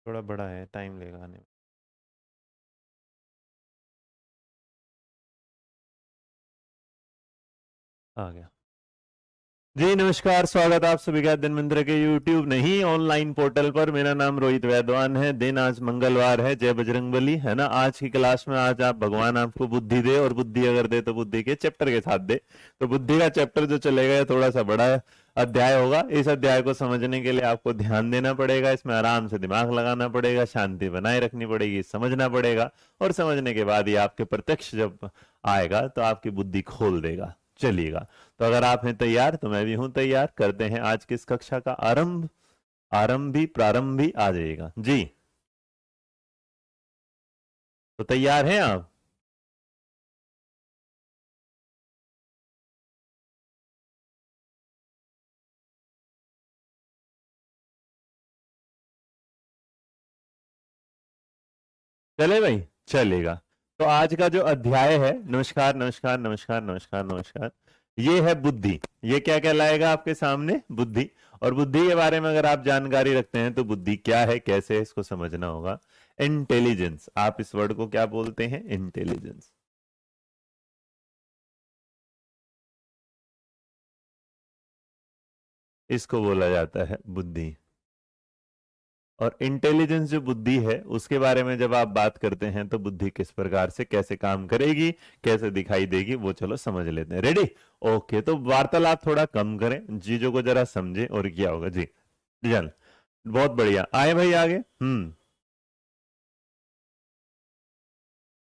थोड़ा बड़ा है, टाइम लेगा आने में। आ गया। जी नमस्कार, स्वागत आप सभी का धन्वंतरि के YouTube नहीं ऑनलाइन पोर्टल पर। मेरा नाम रोहित वैद्वान है। दिन आज मंगलवार है। जय बजरंगबली, है ना। आज की क्लास में आज आप भगवान आपको बुद्धि दे, और बुद्धि अगर दे तो बुद्धि के चैप्टर के साथ दे। तो बुद्धि का चैप्टर जो चलेगा ये थोड़ा सा बड़ा अध्याय होगा। इस अध्याय को समझने के लिए आपको ध्यान देना पड़ेगा, इसमें आराम से दिमाग लगाना पड़ेगा, शांति बनाए रखनी पड़ेगी, समझना पड़ेगा। और समझने के बाद ये आपके प्रत्यक्ष जब आएगा तो आपकी बुद्धि खोल देगा। चलिएगा, तो अगर आप हैं तैयार तो मैं भी हूं तैयार। करते हैं आज की इस कक्षा का आरंभ। आरंभी प्रारंभी आ जाइएगा जी। तो तैयार हैं आप? चले भाई, चलेगा। तो आज का जो अध्याय है, नमस्कार नमस्कार नमस्कार नमस्कार नमस्कार, ये है बुद्धि। ये क्या कहलाएगा आपके सामने? बुद्धि। और बुद्धि के बारे में अगर आप जानकारी रखते हैं तो बुद्धि क्या है, कैसे है, इसको समझना होगा। इंटेलिजेंस, आप इस वर्ड को क्या बोलते हैं? इंटेलिजेंस। इसको बोला जाता है बुद्धि। और इंटेलिजेंस जो बुद्धि है उसके बारे में जब आप बात करते हैं तो बुद्धि किस प्रकार से कैसे काम करेगी, कैसे दिखाई देगी, वो चलो समझ लेते हैं। रेडी? ओके, तो वार्तालाप थोड़ा कम करें, चीजों को जरा समझे और क्या होगा जी। चल, बहुत बढ़िया। आए भाई आगे।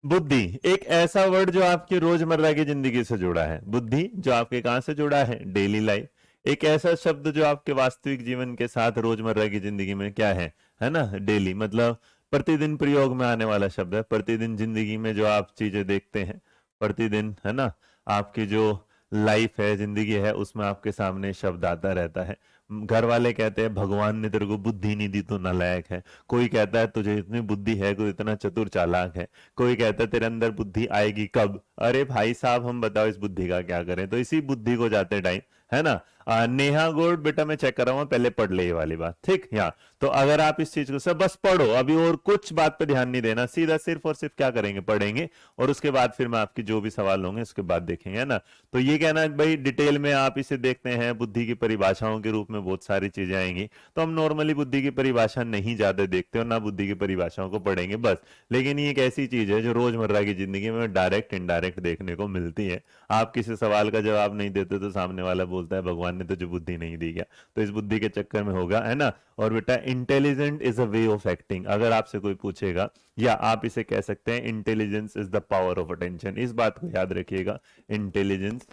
बुद्धि एक ऐसा वर्ड जो आपकी रोजमर्रा की जिंदगी से जुड़ा है। बुद्धि जो आपके कहां से जुड़ा है? Daily life. एक ऐसा शब्द जो आपके वास्तविक जीवन के साथ रोजमर्रा की जिंदगी में क्या है ना, डेली मतलब प्रतिदिन प्रयोग में आने वाला शब्द है। प्रतिदिन जिंदगी में जो आप चीजें देखते हैं, प्रतिदिन, है ना, आपकी जो लाइफ है, जिंदगी है, उसमें आपके सामने शब्द आता रहता है। घर वाले कहते हैं भगवान ने तेरे को बुद्धि नहीं दी तो नालायक है। कोई कहता है तुझे इतनी बुद्धि है, कोई इतना चतुर चालाक है। कोई कहता है तेरे अंदर बुद्धि आएगी कब? अरे भाई साहब, हम बताओ इस बुद्धि का क्या करें? तो इसी बुद्धि को जाते टाइम, है ना, नेहा गोड बेटा मैं चेक कर रहा हूँ, पहले पढ़ ले ये वाली बात, ठीक? यहाँ तो अगर आप इस चीज को सब बस पढ़ो, अभी और कुछ बात पे ध्यान नहीं देना, सीधा सिर्फ और सिर्फ क्या करेंगे? पढ़ेंगे। और उसके बाद फिर मैं आपकी जो भी सवाल होंगे उसके बाद देखेंगे, है ना। तो ये कहना है भाई डिटेल में आप इसे देखते हैं, बुद्धि की परिभाषाओं के रूप में बहुत सारी चीजें आएंगी। तो हम नॉर्मली बुद्धि की परिभाषा नहीं ज्यादा देखते और ना बुद्धि की परिभाषाओं को पढ़ेंगे बस। लेकिन ये एक ऐसी चीज है जो रोजमर्रा की जिंदगी में डायरेक्ट इनडायरेक्ट देखने को मिलती है। आप किसी सवाल का जवाब नहीं देते तो सामने वाला बोलता है भगवान ने तुझे बुद्धि नहीं दी क्या? तो इस बुद्धि के चक्कर में होगा, है ना। और बेटा intelligent is a way of acting, अगर आपसे कोई पूछेगा, या आप इसे कह सकते हैं intelligence is the power of attention. इस बात को याद रखिएगा, intelligence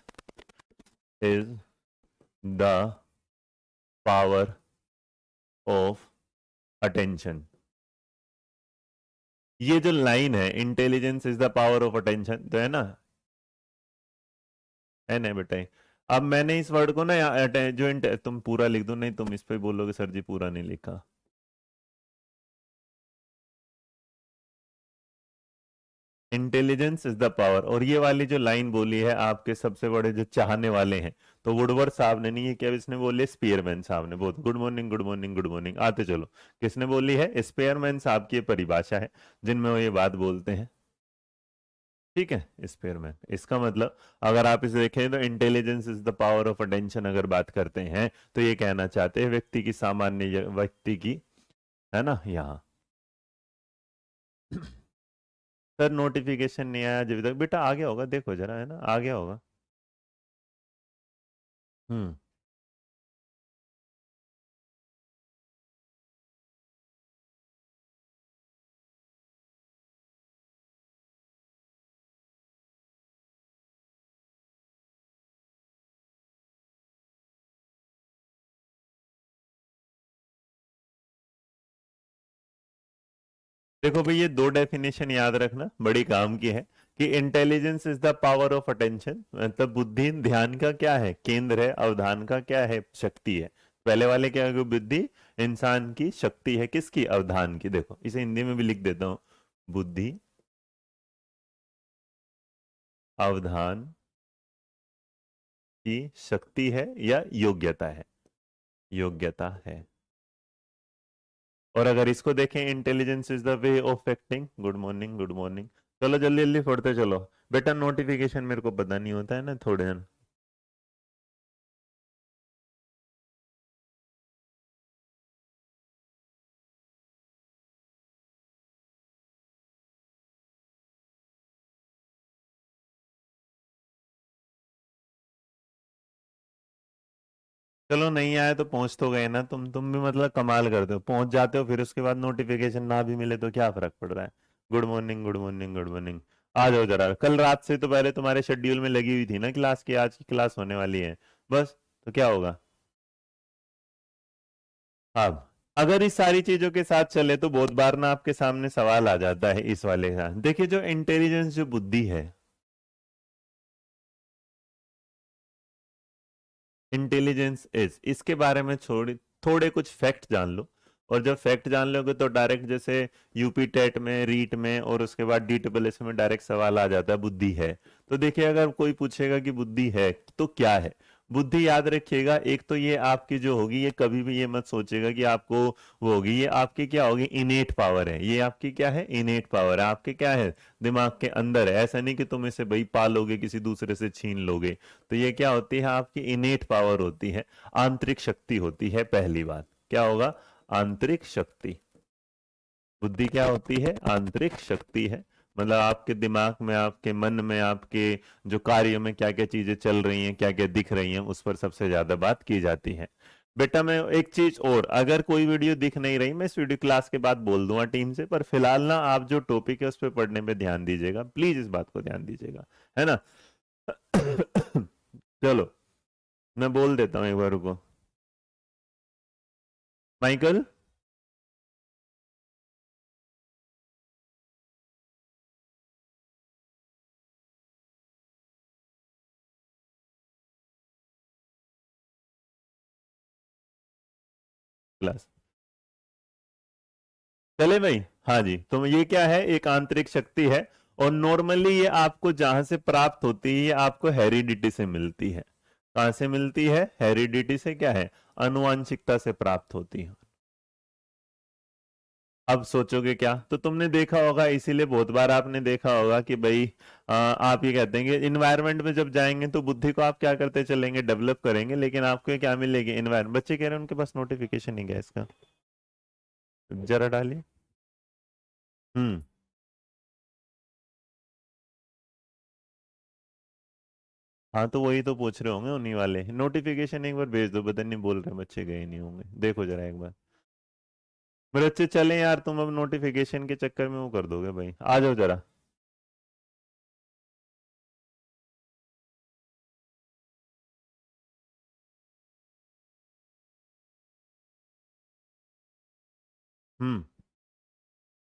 is the power of attention. ये जो लाइन है, intelligence is the power of attention, तो है ना, है ना बेटा। अब मैंने इस वर्ड को ना जो तुम पूरा लिख दो, नहीं तुम इस पे बोलोगे सर जी पूरा नहीं लिखा। इंटेलिजेंस इज द पावर, और ये वाली जो लाइन बोली है आपके सबसे बड़े जो चाहने वाले हैं, तो वुडवर्ड साहब ने नहीं, ये क्या इसने बोली? स्पीयरमैन साहब ने। बहुत good morning good morning good morning, आते चलो। किसने बोली है? स्पीयरमैन साहब की ये परिभाषा है जिनमें वो ये बात बोलते हैं, ठीक है। स्पेयरमैन, इसका मतलब अगर आप इसे देखें तो intelligence is the power of attention अगर बात करते हैं तो ये कहना चाहते हैं व्यक्ति की, सामान्य व्यक्ति की, है ना। यहाँ सर नोटिफिकेशन नहीं आया अभी तक। बेटा आ गया होगा, देखो जरा, है ना, आ गया होगा। हम्म। देखो भाई, ये दो डेफिनेशन याद रखना, बड़ी काम की है। कि intelligence is the power of attention, मतलब बुद्धि ध्यान का क्या है? केंद्र है। अवधान का क्या है? शक्ति है। पहले वाले क्या है? बुद्धि इंसान की शक्ति है, किसकी? अवधान की। देखो इसे हिंदी में भी लिख देता हूं, बुद्धि अवधान की शक्ति है या योग्यता है। योग्यता है। और अगर इसको देखें, intelligence is the way of acting. Good morning, good morning. चलो जल्दी जल्दी पढ़ते चलो बेटा, नोटिफिकेशन मेरे को पता नहीं होता है ना थोड़े जन। चलो नहीं आया तो पहुंच तो गए ना, तुम भी मतलब कमाल करते हो, पहुंच जाते हो फिर उसके बाद नोटिफिकेशन ना भी मिले तो क्या फर्क पड़ रहा है। Good morning, good morning, good morning. आ जाओ जरा, कल रात से तो पहले तुम्हारे शेड्यूल में लगी हुई थी ना क्लास की, आज की क्लास होने वाली है बस, तो क्या होगा। अब अगर इस सारी चीजों के साथ चले तो बहुत बार ना आपके सामने सवाल आ जाता है इस वाले का। देखिए जो इंटेलिजेंस, जो बुद्धि है, इंटेलिजेंस इज, इसके बारे में छोड़, थोड़े कुछ फैक्ट जान लो। और जब फैक्ट जान लोगे तो डायरेक्ट जैसे यूपी टेट में, रीट में और उसके बाद DSS में डायरेक्ट सवाल आ जाता है बुद्धि है। तो देखिए अगर कोई पूछेगा कि बुद्धि है तो क्या है, बुद्धि याद रखिएगा, एक तो ये आपकी जो होगी, ये कभी भी ये मत सोचेगा कि आपको वो होगी, ये आपकी क्या होगी, इनेट पावर है। ये आपकी क्या है, इनेट पावर है, आपके क्या है, दिमाग के अंदर है। ऐसा नहीं कि तुम इसे भाई पालोगे, किसी दूसरे से छीन लोगे। तो ये क्या होती है, आपकी इनेट पावर होती है, आंतरिक शक्ति होती है। पहली बात क्या होगा, आंतरिक शक्ति। बुद्धि क्या होती है, आंतरिक शक्ति है। मतलब आपके दिमाग में, आपके मन में, आपके जो कार्यों में क्या क्या चीजें चल रही हैं, क्या क्या दिख रही हैं, उस पर सबसे ज्यादा बात की जाती है। बेटा मैं एक चीज और, अगर कोई वीडियो दिख नहीं रही, मैं इस वीडियो क्लास के बाद बोल दूंगा टीम से, पर फिलहाल ना आप जो टॉपिक है उस पर पढ़ने पे ध्यान दीजिएगा, प्लीज इस बात को ध्यान दीजिएगा, है ना। चलो मैं बोल देता हूँ एक बार, रुको। माइकल, क्लास चले भाई। हाँ जी, तो ये क्या है, एक आंतरिक शक्ति है। और नॉर्मली ये आपको जहां से प्राप्त होती है, ये आपको हेरिडिटी से मिलती है। कहां से मिलती है, हेरिडिटी से, क्या है, अनुवांशिकता से प्राप्त होती है। अब सोचोगे क्या, तो तुमने देखा होगा, इसीलिए बहुत बार आपने देखा होगा कि भाई आप ये कहते हैं कि इन्वायरमेंट में जब जाएंगे तो बुद्धि को आप क्या करते चलेंगे, डेवलप करेंगे, लेकिन आपको क्या मिलेगी, इन्वायरमेंट। बच्चे कह रहे हैं उनके पास नोटिफिकेशन नहीं गया इसका, जरा डालिए। हम्म। हाँ तो वही तो पूछ रहे होंगे, उन्हीं वाले नोटिफिकेशन एक बार भेज दो, पता नहीं बोल रहे बच्चे गए नहीं होंगे, देखो जरा एक बार। मेरे बच्चे चले यार, तुम अब नोटिफिकेशन के चक्कर में वो कर दोगे भाई, आ जाओ जरा। हम्म।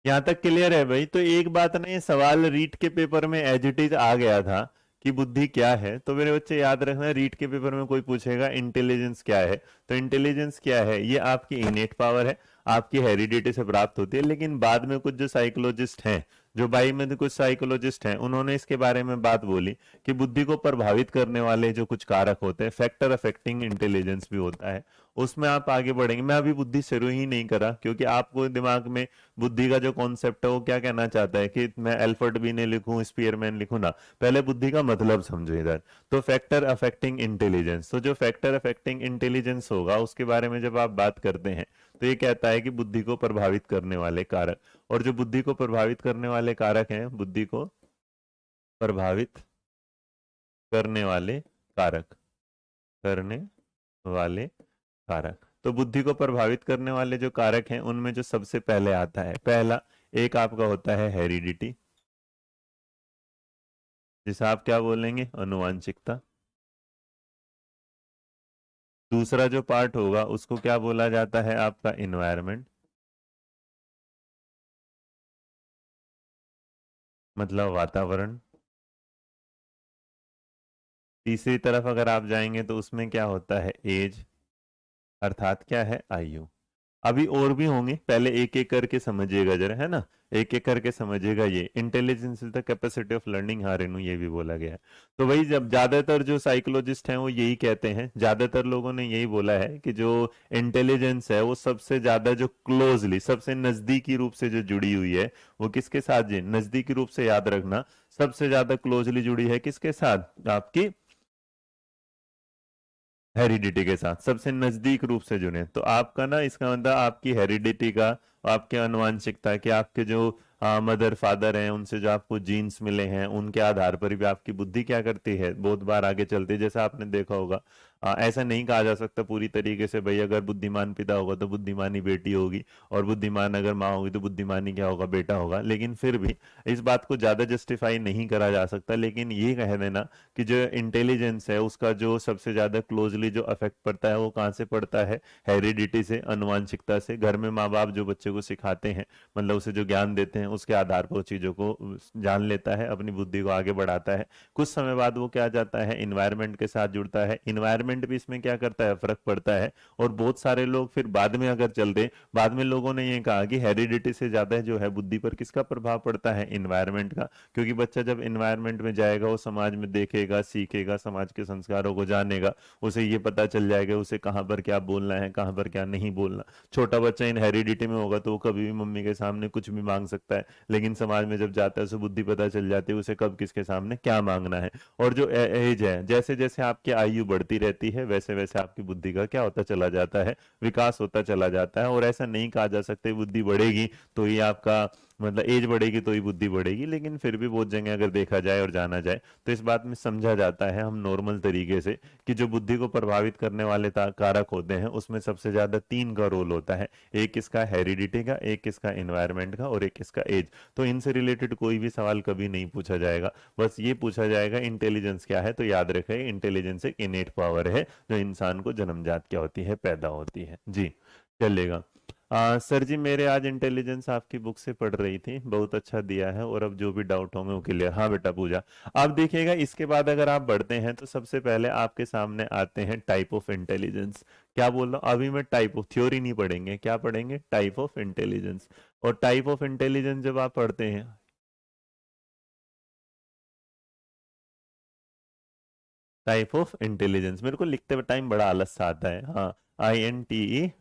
यहाँ तक क्लियर है भाई। तो एक बात ना, ये सवाल रीट के पेपर में एज इट इज आ गया था कि बुद्धि क्या है, तो मेरे बच्चे याद रखना, रीट के पेपर में कोई पूछेगा इंटेलिजेंस क्या है, तो इंटेलिजेंस क्या है, ये आपकी इनेट पावर है, आपकी हेरिडिटी से प्राप्त होती है। लेकिन बाद में कुछ जो साइकोलॉजिस्ट हैं, जो बाई में कुछ साइकोलॉजिस्ट हैं, उन्होंने इसके बारे में बात बोली कि बुद्धि को प्रभावित करने वाले जो कुछ कारक होते हैं, फैक्टर अफेक्टिंग इंटेलिजेंस भी होता है, उसमें आप आगे बढ़ेंगे। मैं अभी बुद्धि शुरू ही नहीं करा, क्योंकि आपको दिमाग में बुद्धि का जो कॉन्सेप्ट है वो क्या कहना चाहता है कि मैं एल्फर्ड बी ने लिखूं, स्पीयरमैन लिखूं ना, पहले बुद्धि का मतलब समझो इधर। तो फैक्टर अफेक्टिंग इंटेलिजेंस, तो जो फैक्टर अफेक्टिंग इंटेलिजेंस होगा उसके बारे में जब आप बात करते हैं, तो ये कहता है कि बुद्धि को प्रभावित करने वाले कारक। और जो बुद्धि को प्रभावित करने वाले कारक हैं, बुद्धि को प्रभावित करने वाले कारक, करने वाले कारक, तो बुद्धि को प्रभावित करने वाले जो कारक हैं उनमें जो सबसे पहले आता है, पहला एक आपका होता है हेरिडिटी, जिसे आप क्या बोलेंगे, अनुवांशिकता। दूसरा जो पार्ट होगा उसको क्या बोला जाता है, आपका इन्वायरमेंट, मतलब वातावरण। तीसरी तरफ अगर आप जाएंगे तो उसमें क्या होता है, एज, अर्थात क्या है, आयु। अभी और भी होंगे, पहले एक एक करके समझिएगा जरा, है ना, एक एक करके समझिएगा। ये intelligence is the capacity of learning, हाँ रेनू ये भी बोला गया है। तो वही, जब ज्यादातर जो साइकोलॉजिस्ट हैं वो यही कहते हैं, ज्यादातर लोगों ने यही बोला है कि जो इंटेलिजेंस है वो सबसे ज्यादा जो क्लोजली, सबसे नजदीकी रूप से जो जुड़ी हुई है, वो किसके साथ जी, नजदीकी रूप से याद रखना, सबसे ज्यादा क्लोजली जुड़ी है किसके साथ, आपकी हेरिडिटी के साथ, सबसे नजदीक रूप से जुड़े। तो आपका ना, इसका मतलब आपकी हेरिडिटी का, आपके आनुवांशिकता के, आपके जो मदर फादर हैं, उनसे जो आपको जीन्स मिले हैं, उनके आधार पर भी आपकी बुद्धि क्या करती है, बहुत बार आगे चलती है। जैसा आपने देखा होगा, ऐसा नहीं कहा जा सकता पूरी तरीके से भाई अगर बुद्धिमान पिता होगा तो बुद्धिमानी बेटी होगी, और बुद्धिमान अगर माँ होगी तो बुद्धिमानी क्या होगा, बेटा होगा। लेकिन फिर भी इस बात को ज्यादा जस्टिफाई नहीं करा जा सकता। लेकिन ये कह देना कि जो इंटेलिजेंस है उसका जो सबसे ज्यादा क्लोजली जो अफेक्ट पड़ता है वो कहाँ से पड़ता है, हेरिडिटी से, अनुवांशिकता से। घर में माँ बाप जो बच्चे को सिखाते हैं, मतलब उसे जो ज्ञान देते हैं, उसके आधार पर चीजों को जान लेता है, अपनी बुद्धि को आगे बढ़ाता है। कुछ समय बाद वो क्या जाता है, इन्वायरमेंट के साथ जुड़ता है, इन्वायरमेंट भी इसमें क्या करता है, फर्क पड़ता है। और बहुत सारे लोग फिर बाद में अगर चल दे, बाद में लोगों ने ये कहा कि हेरिडिटी से ज्यादा जो है बुद्धि पर किसका प्रभाव पड़ता है, इन्वायरमेंट का। क्योंकि बच्चा जब इन्वायरमेंट में जाएगा, वो समाज में देखेगा, सीखेगा, समाज के संस्कारों को जानेगा, उसे ये पता चल जाएगा उसे कहाँ पर क्या बोलना है, कहाँ पर क्या नहीं बोलना। छोटा बच्चा इन हेरिडिटी में होगा तो वो कभी भी मम्मी के सामने कुछ भी मांग सकता है, लेकिन समाज में जब जाता है उसे बुद्धि पता चल जाती है उसे कब किसके सामने क्या मांगना है। और जो एज है, जैसे जैसे आपकी आयु बढ़ती रहती है वैसे वैसे आपकी बुद्धि का क्या होता चला जाता है, विकास होता चला जाता है। और ऐसा नहीं कहा जा सकता बुद्धि बढ़ेगी तो ये आपका, मतलब एज बढ़ेगी तो ही बुद्धि बढ़ेगी। लेकिन फिर भी बहुत जगह अगर देखा जाए और जाना जाए तो इस बात में समझा जाता है हम नॉर्मल तरीके से कि जो बुद्धि को प्रभावित करने वाले कारक होते हैं उसमें सबसे ज्यादा तीन का रोल होता है। एक इसका हेरिडिटी का, एक इसका एनवायरमेंट का, और एक इसका एज। तो इनसे रिलेटेड कोई भी सवाल कभी नहीं पूछा जाएगा, बस ये पूछा जाएगा इंटेलिजेंस क्या है। तो याद रखें, इंटेलिजेंस एक इनेट पावर है जो इंसान को जन्मजात क्या होती है, पैदा होती है जी। चलेगा। सर जी, मेरे आज इंटेलिजेंस आपकी बुक से पढ़ रही थी, बहुत अच्छा दिया है, और अब जो भी डाउट होंगे वो क्लियर। हाँ बेटा पूजा, आप देखिएगा इसके बाद अगर आप बढ़ते हैं तो सबसे पहले आपके सामने आते हैं टाइप ऑफ इंटेलिजेंस। क्या बोल रहा हूँ, अभी मैं टाइप ऑफ थ्योरी नहीं पढ़ेंगे, क्या पढ़ेंगे, टाइप ऑफ इंटेलिजेंस। और टाइप ऑफ इंटेलिजेंस जब आप पढ़ते हैं, टाइप ऑफ इंटेलिजेंस, मेरे को लिखते हुए टाइम बड़ा आलस सा आता है, हाँ, INTELLIGENC,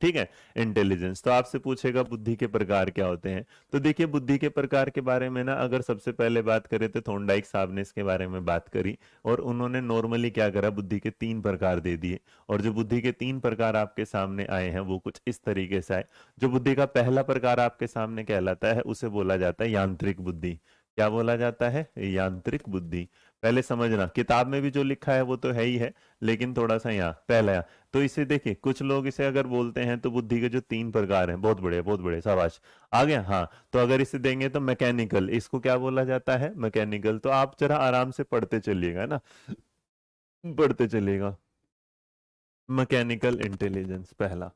ठीक है, इंटेलिजेंस। तो आपसे पूछेगा बुद्धि के प्रकार क्या होते हैं। तो देखिए, बुद्धि के प्रकार के बारे में ना अगर सबसे पहले बात करें तो थॉर्नडाइक साहब ने इसके बारे में बात करी, और उन्होंने नॉर्मली क्या करा, बुद्धि के तीन प्रकार दे दिए। और जो बुद्धि के तीन प्रकार आपके सामने आए हैं वो कुछ इस तरीके से आए। जो बुद्धि का पहला प्रकार आपके सामने कहलाता है उसे बोला जाता है यांत्रिक बुद्धि। क्या बोला जाता है, यांत्रिक बुद्धि। पहले समझना, किताब में भी जो लिखा है वो तो है ही है, लेकिन थोड़ा सा यहाँ पहला। तो इसे देखिए, कुछ लोग इसे अगर बोलते हैं तो बुद्धि के जो तीन प्रकार हैं, बहुत बड़े बहुत बड़े, शाबाश, आ गया। हाँ, तो अगर इसे देंगे तो मैकेनिकल, इसको क्या बोला जाता है, मैकेनिकल। तो आप जरा आराम से पढ़ते चलिएगा ना, पढ़ते चलिएगा। मैकेनिकल इंटेलिजेंस पहला।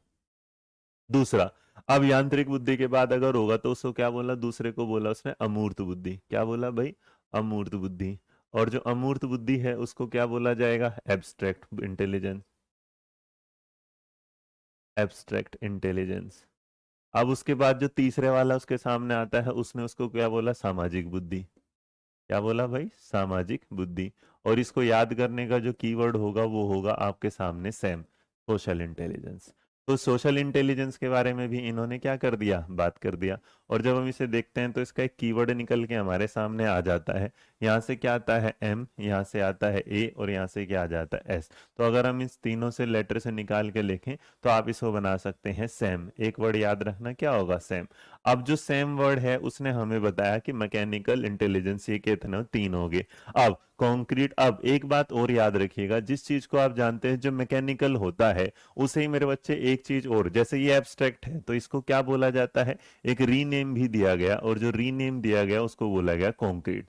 दूसरा, अब यांत्रिक बुद्धि के बाद अगर होगा तो उसको क्या बोला, दूसरे को बोला उसने अमूर्त बुद्धि। क्या बोला भाई, अमूर्त बुद्धि। और जो अमूर्त बुद्धि है उसको क्या बोला जाएगा, एब्स्ट्रैक्ट इंटेलिजेंस, एब्स्ट्रैक्ट इंटेलिजेंस। अब उसके बाद जो तीसरे वाला उसके सामने आता है उसने उसको क्या बोला, सामाजिक बुद्धि। क्या बोला भाई, सामाजिक बुद्धि। और इसको याद करने का जो कीवर्ड होगा वो होगा आपके सामने सेम, सोशल इंटेलिजेंस। तो सोशल इंटेलिजेंस के बारे में भी इन्होंने क्या कर दिया, बात कर दिया। और जब हम इसे देखते हैं तो इसका एक कीवर्ड निकल के हमारे सामने आ जाता है। यहाँ से क्या आता है, एम, यहाँ से आता है ए, और यहाँ से क्या आ जाता है, एस। तो अगर हम इस तीनों से लेटर से निकाल के लिखें तो आप इसको बना सकते हैं सेम। एक वर्ड याद रखना, क्या होगा, सेम। अब जो सेम वर्ड है उसने हमें बताया कि मैकेनिकल इंटेलिजेंस, ये कितने, तीन हो गए। अब कॉन्क्रीट। अब एक बात और याद रखिएगा, जिस चीज को आप जानते हैं जो मैकेनिकल होता है उसे ही मेरे बच्चे एक चीज और, जैसे ये एब्स्ट्रैक्ट है तो इसको क्या बोला जाता है, एक रीनेम भी दिया गया, और जो रीनेम दिया गया उसको बोला गया कॉन्क्रीट।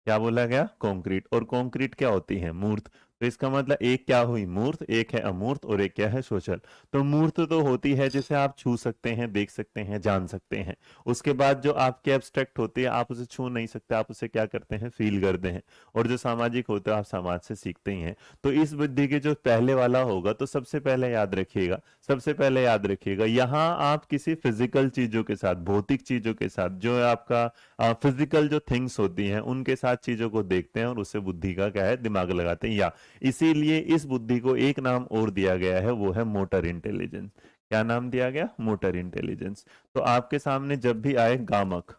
क्या बोला गया, कंक्रीट। और कंक्रीट क्या होती है, मूर्त। तो इसका मतलब एक क्या हुई मूर्त, एक है अमूर्त, और एक क्या है सोशल। तो मूर्त तो होती है जिसे आप छू सकते हैं, देख सकते हैं, जान सकते हैं। उसके बाद जो आपके एब्स्ट्रैक्ट होती है, आप उसे छू नहीं सकते, आप उसे क्या करते हैं, फील करते हैं। और जो सामाजिक होता है, आप समाज से सीखते ही हैं। तो इस बुद्धि के जो पहले वाला होगा, तो सबसे पहले याद रखिएगा, सबसे पहले याद रखिएगा, यहाँ आप किसी फिजिकल चीजों के साथ, भौतिक चीजों के साथ, जो आपका फिजिकल जो थिंग्स होती हैं उनके साथ चीजों को देखते हैं और उससे बुद्धि का क्या है, दिमाग लगाते हैं। या इसीलिए इस बुद्धि को एक नाम और दिया गया है, वो है मोटर इंटेलिजेंस। क्या नाम दिया गया, मोटर इंटेलिजेंस। तो आपके सामने जब भी आए गामक,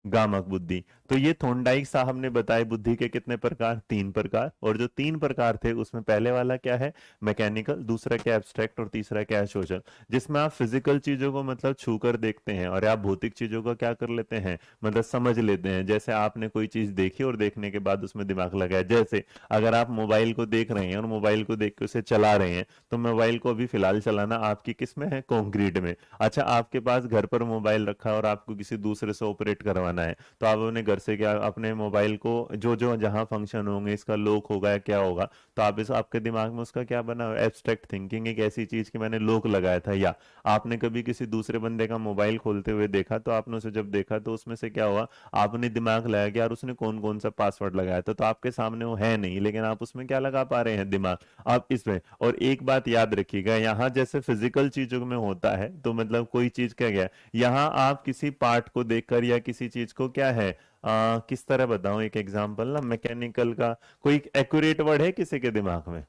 गामक बुद्धि, तो ये थोंडाइक साहब ने बताए बुद्धि के कितने प्रकार, 3 प्रकार। और जो 3 प्रकार थे उसमें पहले वाला क्या है, मैकेनिकल, दूसरा क्या एब्स्ट्रैक्ट, और तीसरा क्या है सोशल। जिसमें आप फिजिकल चीजों को मतलब छू कर देखते हैं, और आप भौतिक चीजों को क्या कर लेते हैं, मतलब समझ लेते हैं। जैसे आपने कोई चीज देखी और देखने के बाद उसमें दिमाग लगाया, जैसे अगर आप मोबाइल को देख रहे हैं और मोबाइल को देख के उसे चला रहे हैं, तो मोबाइल को अभी फिलहाल चलाना आपकी किस में है, कंक्रीट में। अच्छा, आपके पास घर पर मोबाइल रखा है और आपको किसी दूसरे से ऑपरेट करवाना है, तो आप अपने घर से क्या, अपने मोबाइल को जो जो जहां फंक्शन होंगे, इसका लॉक होगा या क्या होगा, तो आप इस आपके दिमाग में उसका क्या बना, एब्स्ट्रैक्ट थिंकिंग, एक ऐसी चीज कि मैंने लॉक लगाया था। या आपने कभी किसी दूसरे बंदे का मोबाइल खोलते हुए देखा, तो आपने उसे जब देखा तो उसमें से क्या हुआ, आपने दिमाग लगाया कि यार उसने कौन कौन सा पासवर्ड लगाया था, तो आपके सामने वो है नहीं, लेकिन आप उसमें क्या लगा पा रहे हैं, दिमाग। आप इसमें, और एक बात याद रखिएगा, यहाँ जैसे फिजिकल चीजों में होता है, तो मतलब कोई चीज क्या गया, यहाँ आप किसी पार्ट को देखकर या किसी चीज को क्या है, किस तरह बताऊं, एक एग्जांपल ना मैकेनिकल का, कोई एक्यूरेट वर्ड है किसी के दिमाग में,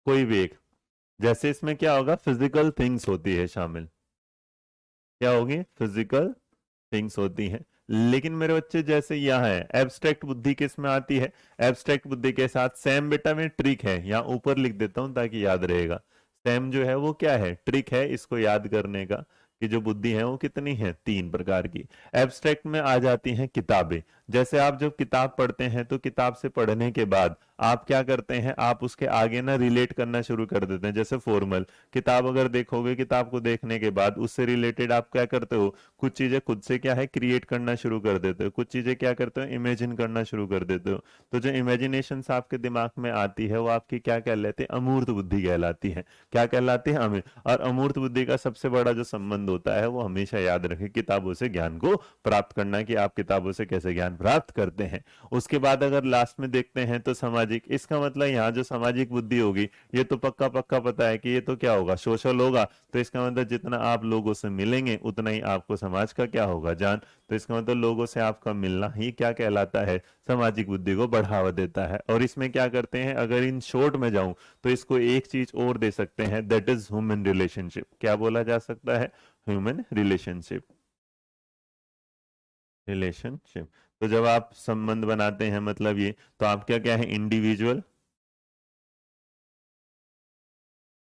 कोई भी एक। जैसे इसमें क्या होगा, फिजिकल थिंग्स होती है शामिल, क्या होगी, फिजिकल थिंग्स होती हैं। लेकिन मेरे बच्चे जैसे यहाँ है, एब्स्ट्रैक्ट बुद्धि किस में आती है, एब्स्ट्रैक्ट बुद्धि के साथ सैम बेटा में ट्रिक है, यहाँ ऊपर लिख देता हूं ताकि याद रहेगा। सैम जो है वो क्या है, ट्रिक है इसको याद करने का, कि जो बुद्धि है वो कितनी है, 3 प्रकार की। एब्स्ट्रैक्ट में आ जाती हैं किताबें। जैसे आप जब किताब पढ़ते हैं, तो किताब से पढ़ने के बाद आप क्या करते हैं, आप उसके आगे ना रिलेट करना शुरू कर देते हैं। जैसे फॉर्मल किताब अगर देखोगे, किताब को देखने के बाद उससे रिलेटेड आप क्या करते हो, कुछ चीजें खुद से क्या है, क्रिएट करना शुरू कर देते हो, कुछ चीजें क्या करते हो, इमेजिन करना शुरू कर देते हो। तो जो इमेजिनेशन आपके दिमाग में आती है, वो आपकी क्या कहलाती है, अमूर्त बुद्धि कहलाती है। क्या कहलाती है, अमूर्त। और अमूर्त बुद्धि का सबसे बड़ा जो संबंध होता है, वो हमेशा याद रखें, किताबों से ज्ञान को प्राप्त करना, कि आप किताबों से कैसे ज्ञान प्राप्त करते हैं। उसके बाद अगर लास्ट में देखते हैं तो सामाजिक, इसका मतलब यहाँ जो सामाजिक बुद्धि होगी, ये तो पक्का पक्का पता है कि ये तो क्या होगा, सोशल होगा। तो इसका मतलब जितना आप लोगों से मिलेंगे, उतना ही आपको समाज का क्या होगा, जान। तो इसका मतलब लोगों से आपका मिलना ही क्या कहलाता है, सामाजिक बुद्धि को बढ़ावा देता है। और इसमें क्या करते हैं, अगर इन शॉर्ट में जाऊं, तो इसको एक चीज और दे सकते हैं, दैट इज ह्यूमन रिलेशनशिप। क्या बोला जा सकता है, ह्यूमन रिलेशनशिप, रिलेशनशिप। तो जब आप संबंध बनाते हैं, मतलब ये, तो आप क्या क्या है, इंडिविजुअल,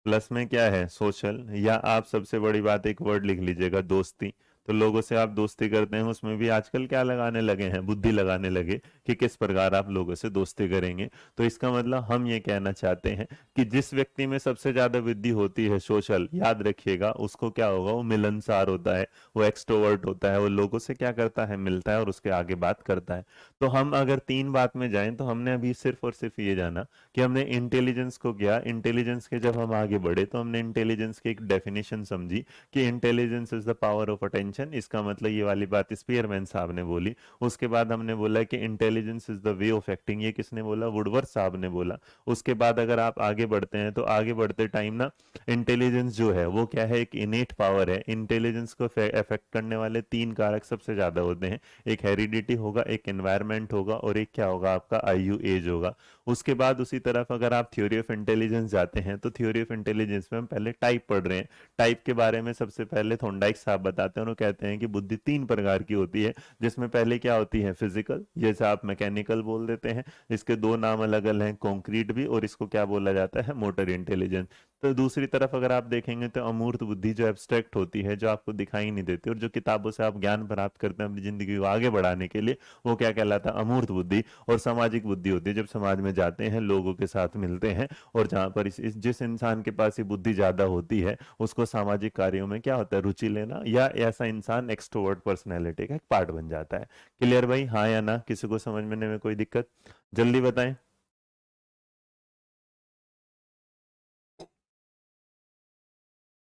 प्लस में क्या है, सोशल, या आप सबसे बड़ी बात एक वर्ड लिख लीजिएगा, दोस्ती। तो लोगों से आप दोस्ती करते हैं, उसमें भी आजकल क्या लगाने लगे हैं, बुद्धि लगाने लगे, कि किस प्रकार आप लोगों से दोस्ती करेंगे। तो इसका मतलब हम ये कहना चाहते हैं कि जिस व्यक्ति में सबसे ज्यादा वृद्धि होती है सोशल, याद रखिएगा, उसको क्या होगा, वो मिलनसार होता है, वो एक्सट्रोवर्ट होता है, वो लोगों से क्या करता है, मिलता है और उसके आगे बात करता है। तो हम अगर 3 बात में जाएं, तो हमने अभी सिर्फ और सिर्फ ये जाना कि हमने इंटेलिजेंस को किया। इंटेलिजेंस के जब हम आगे बढ़े, तो हमने इंटेलिजेंस की एक डेफिनेशन समझी, कि intelligence is the power of attention. इसका मतलब ये वाली बात स्पीयरमैन साहब ने बोली। उसके बाद हमने बोला कि intelligence is the way of acting, ये किसने बोला, वुडवर्ड साहब ने बोला। उसके बाद अगर आप आगे बढ़ते हैं, तो आगे बढ़ते टाइम ना, इंटेलिजेंस जो है वो क्या है, एक इनेट पावर है। इंटेलिजेंस को अफेक्ट करने वाले 3 कारक सबसे ज्यादा होते हैं, एक हेरिडिटी होगा, एक एनवायरमेंट होगा, और एक क्या होगा, आपका आयु, एज होगा। उसके बाद उसी तरफ अगर आप थ्योरी ऑफ इंटेलिजेंस जाते हैं, तो थ्योरी ऑफ इंटेलिजेंस में हम पहले टाइप पढ़ रहे हैं। टाइप के बारे में सबसे पहले थॉर्नडाइक साहब बताते हैं, वो कहते हैं कि बुद्धि 3 प्रकार की होती है। जिसमें पहले क्या होती है, फिजिकल, जैसे आप मैकेनिकल बोल देते हैं। इसके 2 नाम अलग अलग हैं, कॉन्क्रीट भी, और इसको क्या बोला जाता है, मोटर इंटेलिजेंस। तो दूसरी तरफ अगर आप देखेंगे, तो अमूर्त बुद्धि जो एब्स्ट्रैक्ट होती है, जो आपको दिखाई नहीं देती, और जो किताबों से आप ज्ञान प्राप्त करते हैं अपनी जिंदगी को आगे बढ़ाने के लिए, वो क्या कहलाता है, अमूर्त बुद्धि। और सामाजिक बुद्धि होती है, जब समाज में जाते हैं, लोगों के साथ मिलते हैं, और जहां पर जिस इंसान के पास ये बुद्धि ज्यादा होती है, उसको सामाजिक कार्यों में क्या होता है, रुचि लेना, या ऐसा इंसान एक्सट्रोवर्ट पर्सनैलिटी का एक पार्ट बन जाता है। क्लियर भाई, हाँ या ना, किसी को समझ में कोई दिक्कत, जल्दी बताएं।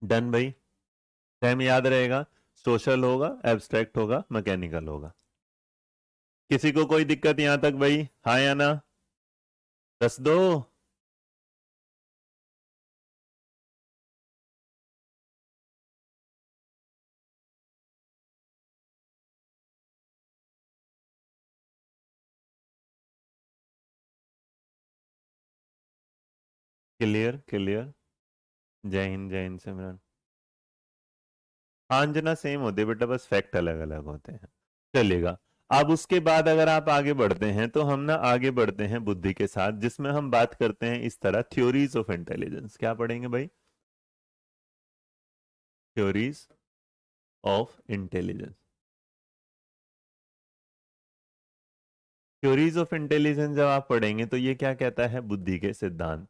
डन भाई, सेम याद रहेगा। सोशल होगा, एब्स्ट्रैक्ट होगा, मैकेनिकल होगा। किसी को कोई दिक्कत यहां तक भाई, हाँ या ना? दस दो। Clear clear. जय हिंद सिमरन। हाँ अंजना, सेम होते बेटा, बस फैक्ट अलग अलग होते हैं। चलेगा। अब उसके बाद अगर आप आगे बढ़ते हैं तो हम ना आगे बढ़ते हैं बुद्धि के साथ, जिसमें हम बात करते हैं इस तरह, थ्योरीज ऑफ इंटेलिजेंस। क्या पढ़ेंगे भाई? Theories of intelligence. Theories of intelligence जब आप पढ़ेंगे तो ये क्या कहता है? बुद्धि के सिद्धांत।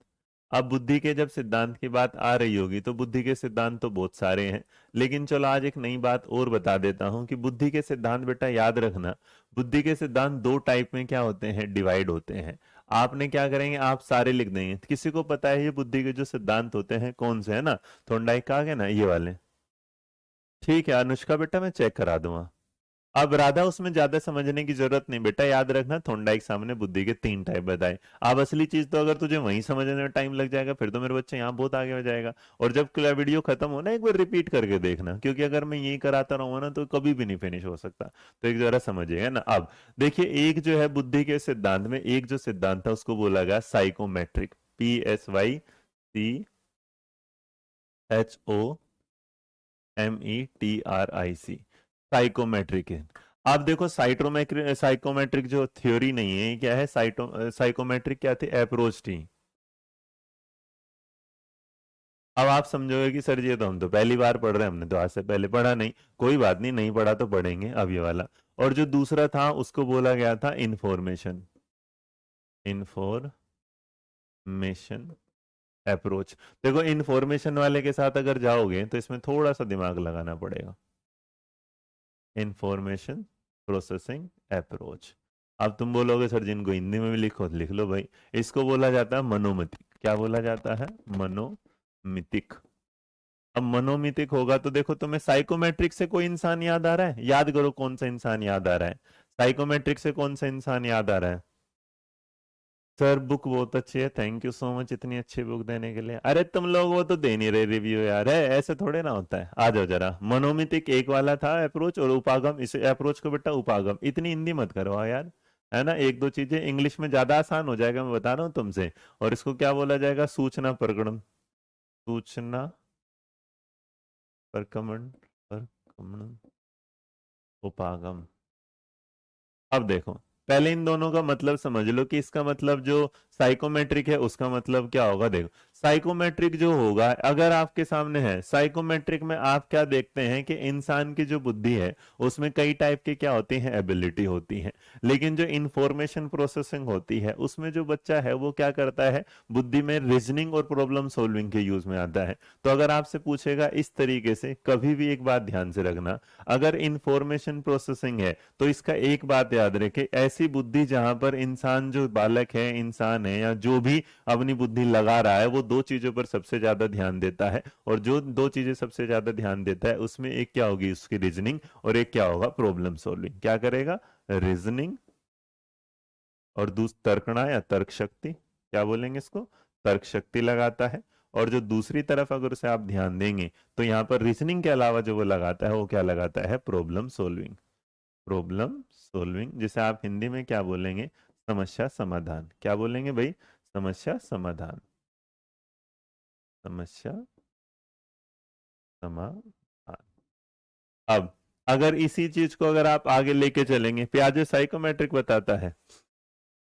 अब बुद्धि के जब सिद्धांत की बात आ रही होगी तो बुद्धि के सिद्धांत तो बहुत सारे हैं, लेकिन चलो आज एक नई बात और बता देता हूं कि बुद्धि के सिद्धांत बेटा याद रखना, बुद्धि के सिद्धांत दो टाइप में क्या होते हैं? डिवाइड होते हैं। आपने क्या करेंगे, आप सारे लिख देंगे। किसी को पता है ये बुद्धि के जो सिद्धांत होते हैं कौन से है ना? थोंडाइक का है ना, ये वाले। ठीक है अनुष्का बेटा, मैं चेक करा दूंगा। अब राधा, उसमें ज्यादा समझने की जरूरत नहीं बेटा, याद रखना थोंडाइक सामने बुद्धि के तीन टाइप बताए। अब असली चीज तो अगर तुझे वहीं समझने में टाइम लग जाएगा फिर तो मेरे बच्चे यहाँ बहुत आगे हो जाएगा। और जब वीडियो खत्म हो ना एक बार रिपीट करके देखना, क्योंकि अगर मैं यही कराता रहूंगा ना तो कभी भी नहीं फिनिश हो सकता। तो एक जरा समझिएगा ना। अब देखिए, एक जो है बुद्धि के सिद्धांत में एक जो सिद्धांत था उसको बोला गया साइकोमेट्रिक। PSYCHOMETRIC, साइकोमेट्रिक है। आप देखो साइटोमेट्रिक, साइकोमेट्रिक जो थ्योरी नहीं है, ये क्या है? साइकोमेट्रिक क्या थी? अप्रोच थी। अब आप समझोगे कि सर जी ये तो हम तो पहली बार पढ़ रहे हैं, हमने तो आज से पहले पढ़ा नहीं। कोई बात नहीं, नहीं पढ़ा तो पढ़ेंगे अब ये वाला। और जो दूसरा था उसको बोला गया था इंफॉर्मेशन। Information approach. देखो इंफॉर्मेशन वाले के साथ अगर जाओगे तो इसमें थोड़ा सा दिमाग लगाना पड़ेगा। Information processing approach. अब तुम बोलोगे सर जी इनको हिंदी में भी लिखो, तो लिख लो भाई। इसको बोला जाता है मनोमितिक। क्या बोला जाता है? मनोमितिक। अब मनोमितिक होगा तो देखो, तुम्हें साइकोमेट्रिक से कोई इंसान याद आ रहा है? याद करो कौन सा इंसान याद आ रहा है? साइकोमेट्रिक से कौन सा इंसान याद आ रहा है? सर बुक बहुत अच्छी है, थैंक यू सो मच इतनी अच्छी बुक देने के लिए। अरे तुम लोग वो तो दे नहीं रहे रिव्यू यार, है ऐसे थोड़े ना होता है। आ जाओ जरा। मनोमितिक एक वाला था अप्रोच, और उपागम, इस अप्रोच को बेटा उपागम, इतनी हिंदी मत करवाओ यार। है ना, एक दो चीजें इंग्लिश में ज्यादा आसान हो जाएगा, मैं बता रहा हूँ तुमसे। और इसको क्या बोला जाएगा? सूचना प्रकरण। सूचना प्रकरण, प्रकरण उपागम। अब देखो, पहले इन दोनों का मतलब समझ लो कि इसका मतलब जो साइकोमेट्रिक है उसका मतलब क्या होगा। देखो साइकोमेट्रिक जो होगा, अगर आपके सामने है साइकोमेट्रिक में, आप क्या देखते हैं कि इंसान की जो बुद्धि है उसमें कई टाइप की क्या होती है? एबिलिटी होती है। लेकिन जो इंफॉर्मेशन प्रोसेसिंग होती है उसमें जो बच्चा है वो क्या करता है? बुद्धि में रीजनिंग और प्रॉब्लम सॉल्विंग के यूज में आता है। तो अगर आपसे पूछेगा इस तरीके से, कभी भी एक बात ध्यान से रखना, अगर इंफॉर्मेशन प्रोसेसिंग है तो इसका एक बात याद रखे, ऐसी बुद्धि जहां पर इंसान, जो बालक है, इंसान है, या जो भी अपनी बुद्धि लगा रहा है, वो दो चीजों पर सबसे ज्यादा ध्यान देता है। और जो दो चीजें सबसे ज्यादा ध्यान देता है उसमें एक क्या होगी? उसकी रीजनिंग, और एक क्या होगा? Problem solving. क्या करेगा? रीजनिंग, और तर्कणा या तर्क शक्ति, क्या बोलेंगे इसको? तर्क शक्ति लगाता है। और जो दूसरी तरफ अगर उसे आप ध्यान देंगे तो यहाँ पर रीजनिंग के अलावा जो वो लगाता है वो क्या लगाता है? Problem solving. प्रॉब्लम सॉल्विंग, जिसे आप हिंदी में क्या बोलेंगे? समस्या समाधान। क्या बोलेंगे भाई? समस्या समाधान। समस्या समाधान। अब अगर इसी चीज को अगर आप आगे लेके चलेंगे, पियाजे साइकोमेट्रिक बताता है।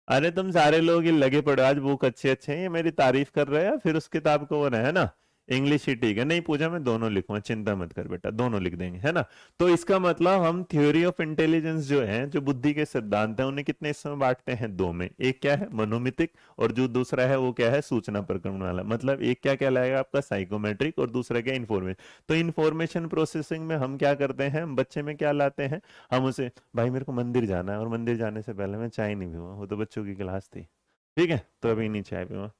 अरे तुम सारे लोग ये लगे पड़े आज, बुक अच्छे अच्छे हैं, ये मेरी तारीफ कर रहे हैं, फिर उस किताब को वो है ना। इंग्लिश ही ठीक है, नहीं पूछा, मैं दोनों लिखूंगा, चिंता मत कर बेटा, दोनों लिख देंगे, है ना। तो इसका मतलब हम थ्योरी ऑफ इंटेलिजेंस जो है, जो बुद्धि के सिद्धांत है, उन्हें कितने हिस्सों में बांटते हैं? दो में। एक क्या है? मनोमितिक, और जो दूसरा है वो क्या है? सूचना प्रकरण वाला। मतलब एक क्या कहलाएगा आपका? साइकोमेट्रिक, और दूसरा क्या? इन्फॉर्मेशन। तो इन्फॉर्मेशन प्रोसेसिंग में हम क्या करते हैं? हम बच्चे में क्या लाते हैं? हम उसे, भाई मेरे को मंदिर जाना है और मंदिर जाने से पहले मैं चाय नहीं पीऊंगा, वो तो बच्चों की क्लास थी, ठीक है, तो अभी नहीं चाय पीऊंगा।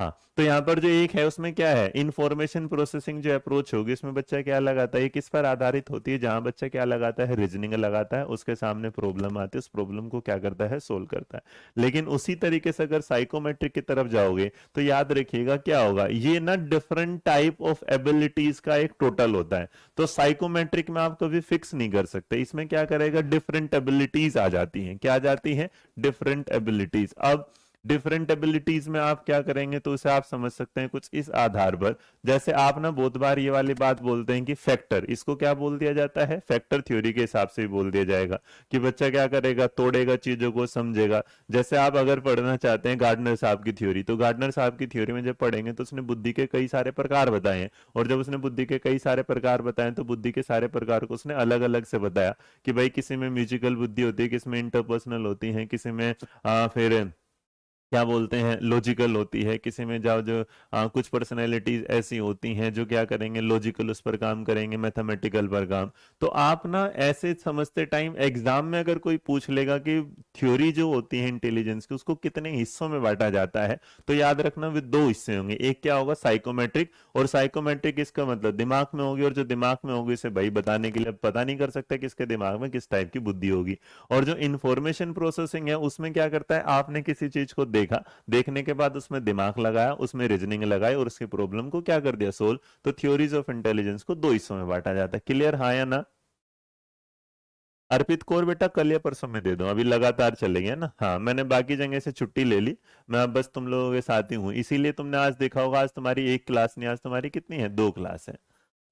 हाँ, तो यहाँ पर जो एक है उसमें क्या है, इंफॉर्मेशन प्रोसेसिंग जो अप्रोच होगी उसमें बच्चा क्या लगाता है, ये किस पर आधारित होती है, जहां बच्चा क्या लगाता है, रीजनिंग लगाता है, उसके सामने प्रॉब्लम आती है, उस प्रॉब्लम को क्या करता है, सोल्व करता है। लेकिन उसी तरीके से अगर साइकोमेट्रिक की तरफ जाओगे तो याद रखिएगा क्या होगा, ये ना डिफरेंट टाइप ऑफ एबिलिटीज का एक टोटल होता है। तो साइकोमेट्रिक में आप कभी फिक्स नहीं कर सकते, इसमें क्या करेगा, डिफरेंट एबिलिटीज आ जाती हैं, क्या आ जाती हैं, डिफरेंट एबिलिटीज। अब डिफरेंट एबिलिटीज में आप क्या करेंगे, तो उसे आप समझ सकते हैं कुछ इस आधार पर, जैसे आप ना बहुत बार ये वाली बात बोलते हैं कि फैक्टर, इसको क्या बोल दिया जाता है, फैक्टर थ्योरी के हिसाब से ही बोल दिया जाएगा कि बच्चा क्या करेगा, तोड़ेगा चीजों को, समझेगा। जैसे आप अगर पढ़ना चाहते हैं गार्डनर साहब की थ्योरी, तो गार्डनर साहब की थ्योरी में जब पढ़ेंगे तो उसने बुद्धि के कई सारे प्रकार बताए हैं, और जब उसने बुद्धि के कई सारे प्रकार बताए तो बुद्धि के सारे प्रकार को उसने अलग अलग से बताया कि भाई किसी में म्यूजिकल बुद्धि होती है, किसी में इंटरपर्सनल होती है, किसी में फिर क्या बोलते हैं लॉजिकल होती है, किसी में जाओ जो कुछ पर्सनैलिटीज ऐसी होती हैं जो क्या करेंगे, लॉजिकल उस पर काम करेंगे, मैथमेटिकल पर काम। तो आप ना ऐसे समझते टाइम एग्जाम में अगर कोई पूछ लेगा कि थ्योरी जो होती है इंटेलिजेंस की उसको कितने हिस्सों में बांटा जाता है, तो याद रखना वे दो हिस्से होंगे, एक क्या होगा, साइकोमेट्रिक, और साइकोमेट्रिक इसका मतलब दिमाग में होगी, और जो दिमाग में होगी इसे भाई बताने के लिए पता नहीं कर सकता किसके दिमाग में किस टाइप की बुद्धि होगी। और जो इंफॉर्मेशन प्रोसेसिंग है उसमें क्या करता है, आपने किसी चीज को देखा, देखने के बाद उसमें दिमाग लगाया, उसमें रीजनिंग लगाई और उसकी प्रॉब्लम को क्या कर दिया, सोल्व। तो थ्योरीज ऑफ इंटेलिजेंस को दो हिस्सों में बांटा जाता है। क्लियर, हाँ या ना? अर्पित कौर बेटा कल या परसों में दे दो, अभी लगातार चलेंगे ना। हाँ, मैंने बाकी जगह से छुट्टी ले ली, मैं अब बस तुम लोगों के साथ ही हूँ, इसीलिए तुमने आज देखा होगा आज तुम्हारी एक क्लास नहीं, आज तुम्हारी कितनी है, दो क्लास है।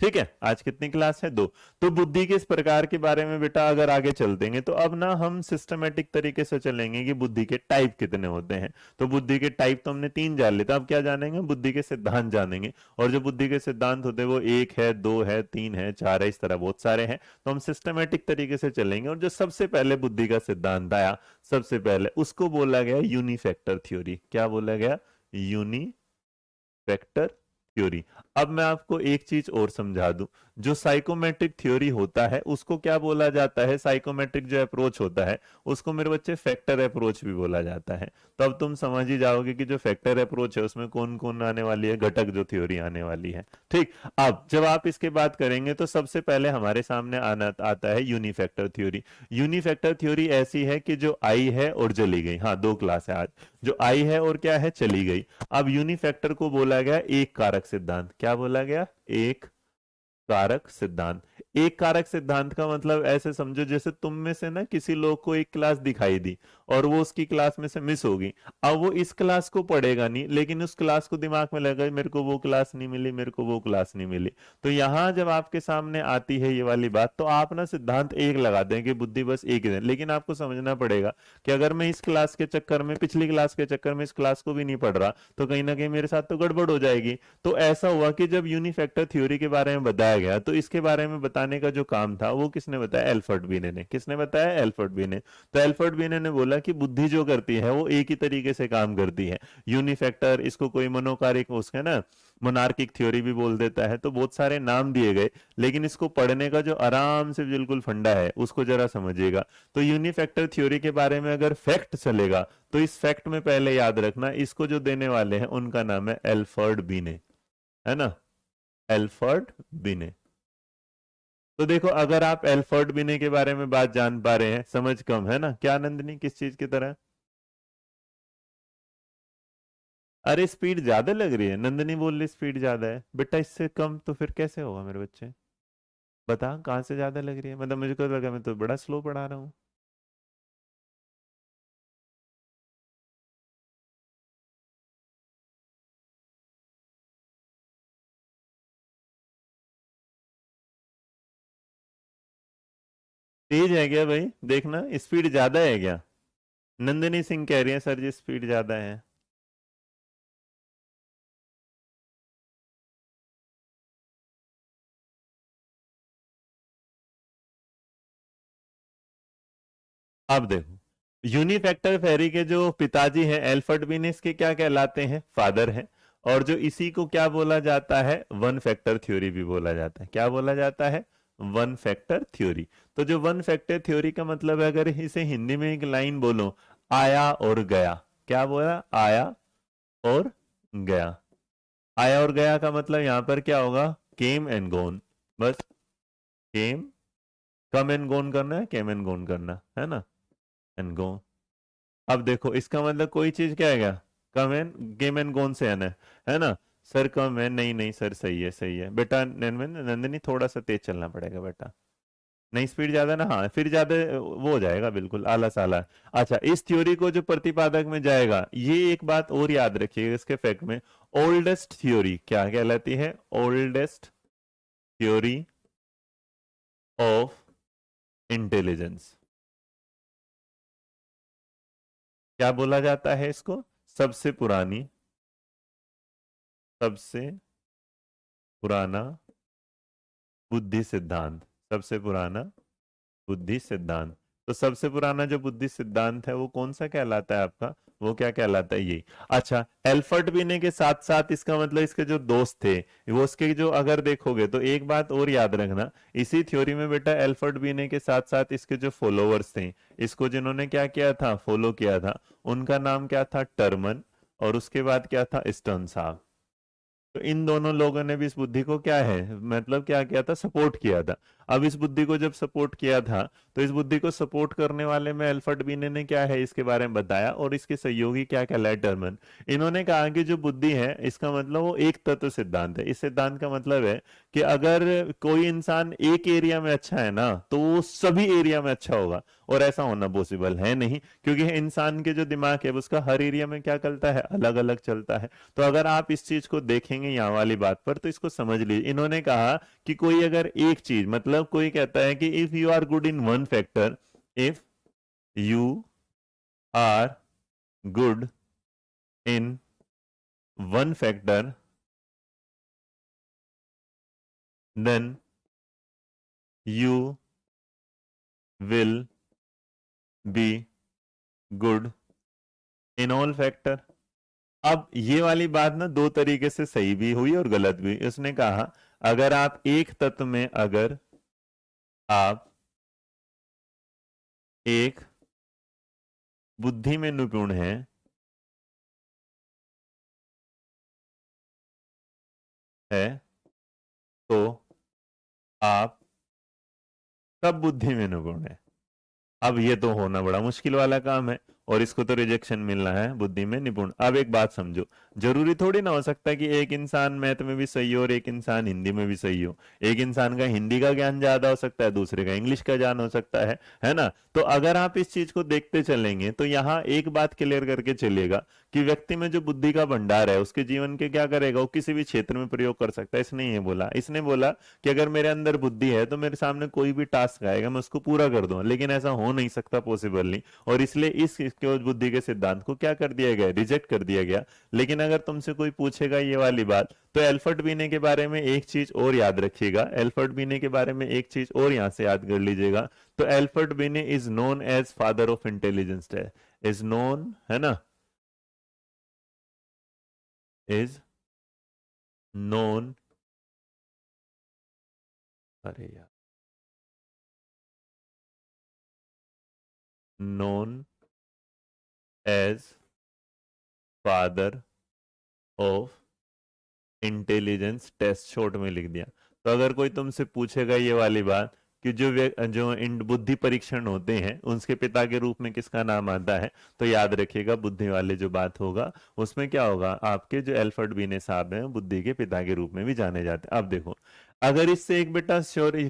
ठीक है, आज कितनी क्लास है, दो। तो बुद्धि के इस प्रकार के बारे में बेटा अगर आगे चल देंगे तो अब ना हम सिस्टमेटिक तरीके से चलेंगे कि बुद्धि के टाइप कितने होते हैं। तो बुद्धि के टाइप तो हमने तीन जान लेते, अब क्या जानेंगे, बुद्धि के सिद्धांत जानेंगे। और जो बुद्धि के सिद्धांत होते हैं वो एक है, दो है, तीन है, चार है, इस तरह बहुत सारे हैं। तो हम सिस्टमेटिक तरीके से चलेंगे, और जो सबसे पहले बुद्धि का सिद्धांत आया, सबसे पहले उसको बोला गया यूनिफैक्टर थ्योरी। क्या बोला गया, यूनिफैक्टर थ्योरी। अब मैं आपको एक चीज और समझा दूं, जो साइकोमेट्रिक थ्योरी होता है उसको क्या बोला जाता है, साइकोमेट्रिक जो अप्रोच होता है उसको मेरे बच्चे फैक्टर अप्रोच भी बोला जाता है। तो अब तुम समझ ही जाओगे कि जो फैक्टर अप्रोच है उसमें कौन कौन आने वाली है, घटक जो थ्योरी आने वाली है। ठीक, अब जब आप इसके बात करेंगे तो सबसे पहले हमारे सामने आना आता है यूनिफैक्टर थ्योरी। यूनिफैक्टर थ्योरी ऐसी है कि जो आई है और चली गई, हाँ दो क्लास है आज, जो आई है और क्या है, चली गई। अब यूनिफैक्टर को बोला गया एक कारक सिद्धांत। क्या बोला गया, एक कारक सिद्धांत। एक कारक सिद्धांत का मतलब ऐसे समझो जैसे तुम में से ना किसी लोग को एक क्लास दिखाई दी और वो उसकी क्लास में से मिस होगी। अब वो इस क्लास को पढ़ेगा नहीं, लेकिन उस क्लास को दिमाग में लगेगा मेरे को वो क्लास नहीं मिली, मेरे को वो क्लास नहीं मिली। तो यहां जब आपके सामने आती है ये वाली बात, तो आप ना सिद्धांत एक लगा दें कि बुद्धि बस एक ही है। लेकिन आपको समझना पड़ेगा कि अगर मैं इस क्लास के चक्कर में, पिछली क्लास के चक्कर में इस क्लास को भी नहीं पढ़ रहा, तो कहीं ना कहीं मेरे साथ तो गड़बड़ हो जाएगी। तो ऐसा हुआ कि जब यूनिफैक्टर थ्योरी के बारे में बताया गया, तो इसके बारे में बताने का जो काम था वो किसने बताया, एल्फर्ड बीने ने। किसने बताया, एल्फर्ड बीने। तो एल्फर्ड बीने ने बोला कि बुद्धि जो करती है वो एक ही तरीके से काम करती है। यूनिफैक्टर, इसको कोई मनोकारिक, उसका ना मोनार्किक थ्योरी भी बोल देता है, तो बहुत सारे नाम दिए गए। लेकिन इसको पढ़ने का जो आराम से बिल्कुल फंडा है उसको जरा समझिएगा। तो यूनिफैक्टर थ्योरी के बारे में अगर फैक्ट चलेगा तो इस फैक्ट में पहले याद रखना, इसको जो देने वाले हैं उनका नाम है एल्फर्ड बीने, है ना, एल्फर्ड बिने। तो देखो अगर आप एल्फर्ड बिने के बारे में बात जान पा रहे हैं, समझ कम है ना, क्या नंदनी, किस चीज की तरह, अरे स्पीड ज्यादा लग रही है, नंदनी बोल रही स्पीड ज्यादा है, बेटा इससे कम तो फिर कैसे होगा मेरे बच्चे, बता कहाँ से ज्यादा लग रही है, मतलब मुझे को लगा मैं तो बड़ा स्लो पढ़ा रहा हूँ। तेज है क्या भाई, देखना स्पीड ज्यादा है क्या, नंदिनी सिंह कह रही है सर जी स्पीड ज्यादा है। अब देखो, यूनिफैक्टर फेरी के जो पिताजी हैं एल्फर्ड बिनेस के क्या कहलाते हैं, फादर हैं। और जो इसी को क्या बोला जाता है, वन फैक्टर थ्योरी भी बोला जाता है। क्या बोला जाता है, वन फैक्टर थ्योरी। तो जो वन फैक्टर थ्योरी का मतलब है, अगर इसे हिंदी में एक लाइन बोलो, आया और गया। क्या बोला, आया और गया। आया और गया का मतलब यहां पर क्या होगा, केम एंड गोन, बस केम, कम एंड गोन करना है, केम एंड गोन करना है ना, एंड गो। अब देखो इसका मतलब कोई चीज क्या है, क्या कम एंड, केम एंड गोन से है ना। सर कम है, नहीं नहीं सर सही है सही है बेटा, नंदिनी थोड़ा सा तेज चलना पड़ेगा बेटा, नहीं स्पीड ज्यादा ना, हाँ फिर ज्यादा वो हो जाएगा, बिल्कुल आला साला। अच्छा, इस थ्योरी को जो प्रतिपादक में जाएगा, ये एक बात और याद रखिएगा इसके फैक्ट में, ओल्डेस्ट थ्योरी क्या कहलाती है, ओल्डेस्ट थ्योरी ऑफ इंटेलिजेंस, क्या बोला जाता है इसको, सबसे पुरानी, सबसे पुराना बुद्धि सिद्धांत, सबसे पुराना बुद्धि सिद्धांत। तो सबसे पुराना जो बुद्धि सिद्धांत है वो कौन सा कहलाता है आपका, वो क्या कहलाता है, ये। अच्छा, एल्फर्ट बीने के साथ साथ इसका मतलब इसके जो दोस्त थे, वो उसके जो अगर देखोगे तो एक बात और याद रखना, इसी थ्योरी में बेटा एल्फर्ट बीने के साथ साथ इसके जो फॉलोअर्स थे, इसको जिन्होंने क्या किया था, फॉलो किया था, उनका नाम क्या था, टर्मन, और उसके बाद क्या था, स्टर्न साहब। तो इन दोनों लोगों ने भी इस बुद्धि को क्या है, मतलब क्या किया था, सपोर्ट किया था। अब इस बुद्धि को जब सपोर्ट किया था, तो इस बुद्धि को सपोर्ट करने वाले में एल्फर्ट बीने ने क्या है इसके बारे में बताया, और इसके सहयोगी क्या कहलाए, टर्मन। इन्होंने कहा कि जो बुद्धि है इसका मतलब वो एक तत्व सिद्धांत है। इस सिद्धांत का मतलब है कि अगर कोई इंसान एक एरिया में अच्छा है ना, तो वो सभी एरिया में अच्छा होगा, और ऐसा होना पॉसिबल है नहीं, क्योंकि इंसान के जो दिमाग है उसका हर एरिया में क्या चलता है, अलग अलग चलता है। तो अगर आप इस चीज को देखेंगे यहाँ वाली बात पर, तो इसको समझ लीजिए, इन्होंने कहा कि कोई अगर एक चीज, मतलब कोई कहता है कि if you are good in one factor, if you are good in one factor, then you will be good in all factor. अब ये वाली बात ना दो तरीके से सही भी हुई और गलत भी। उसने कहा अगर आप एक तत्व में, अगर आप एक बुद्धि में निपुण हैं, तो आप सब बुद्धि में निपुण हैं। अब ये तो होना बड़ा मुश्किल वाला काम है, और इसको तो रिजेक्शन मिलना है, बुद्धि में निपुण। अब एक बात समझो, जरूरी थोड़ी ना हो सकता कि एक इंसान मैथ में भी सही हो और एक इंसान हिंदी में भी सही हो। एक इंसान का हिंदी का ज्ञान ज्यादा हो सकता है, दूसरे का इंग्लिश का ज्ञान हो सकता है ना। तो अगर आप इस चीज को देखते चलेंगे तो यहाँ एक बात क्लियर करके चलेगा कि व्यक्ति में जो बुद्धि का भंडार है उसके जीवन के क्या करेगा, वो किसी भी क्षेत्र में प्रयोग कर सकता है। इसने ये बोला, इसने बोला कि अगर मेरे अंदर बुद्धि है तो मेरे सामने कोई भी टास्क आएगा मैं उसको पूरा कर दूंगा, लेकिन ऐसा हो नहीं सकता, पॉसिबल नहीं। और इसलिए इसके बुद्धि के सिद्धांत को क्या कर दिया गया, रिजेक्ट कर दिया गया। लेकिन अगर तुमसे कोई पूछेगा ये वाली बात, तो एल्फर्ट बीने के बारे में एक चीज और याद रखिएगा, एल्फर्ट बीने के बारे में एक चीज और यहां से याद कर लीजिएगा। तो Alfred Binet is known as father of intelligence, is known, है ना, इज नोन, अरे यार, known as father of intelligence test, short में लिख दिया। तो अगर कोई तुमसे पूछेगा ये वाली बात कि जो इन बुद्धि परीक्षण होते हैं उसके पिता के रूप में किसका नाम आता है, तो याद रखिएगा बुद्धि वाले जो बात होगा उसमें क्या होगा, आपके जो एल्फर्ट बीने साहब हैं बुद्धि के पिता के रूप में भी जाने जाते हैं। अब देखो, अगर इससे एक बेटा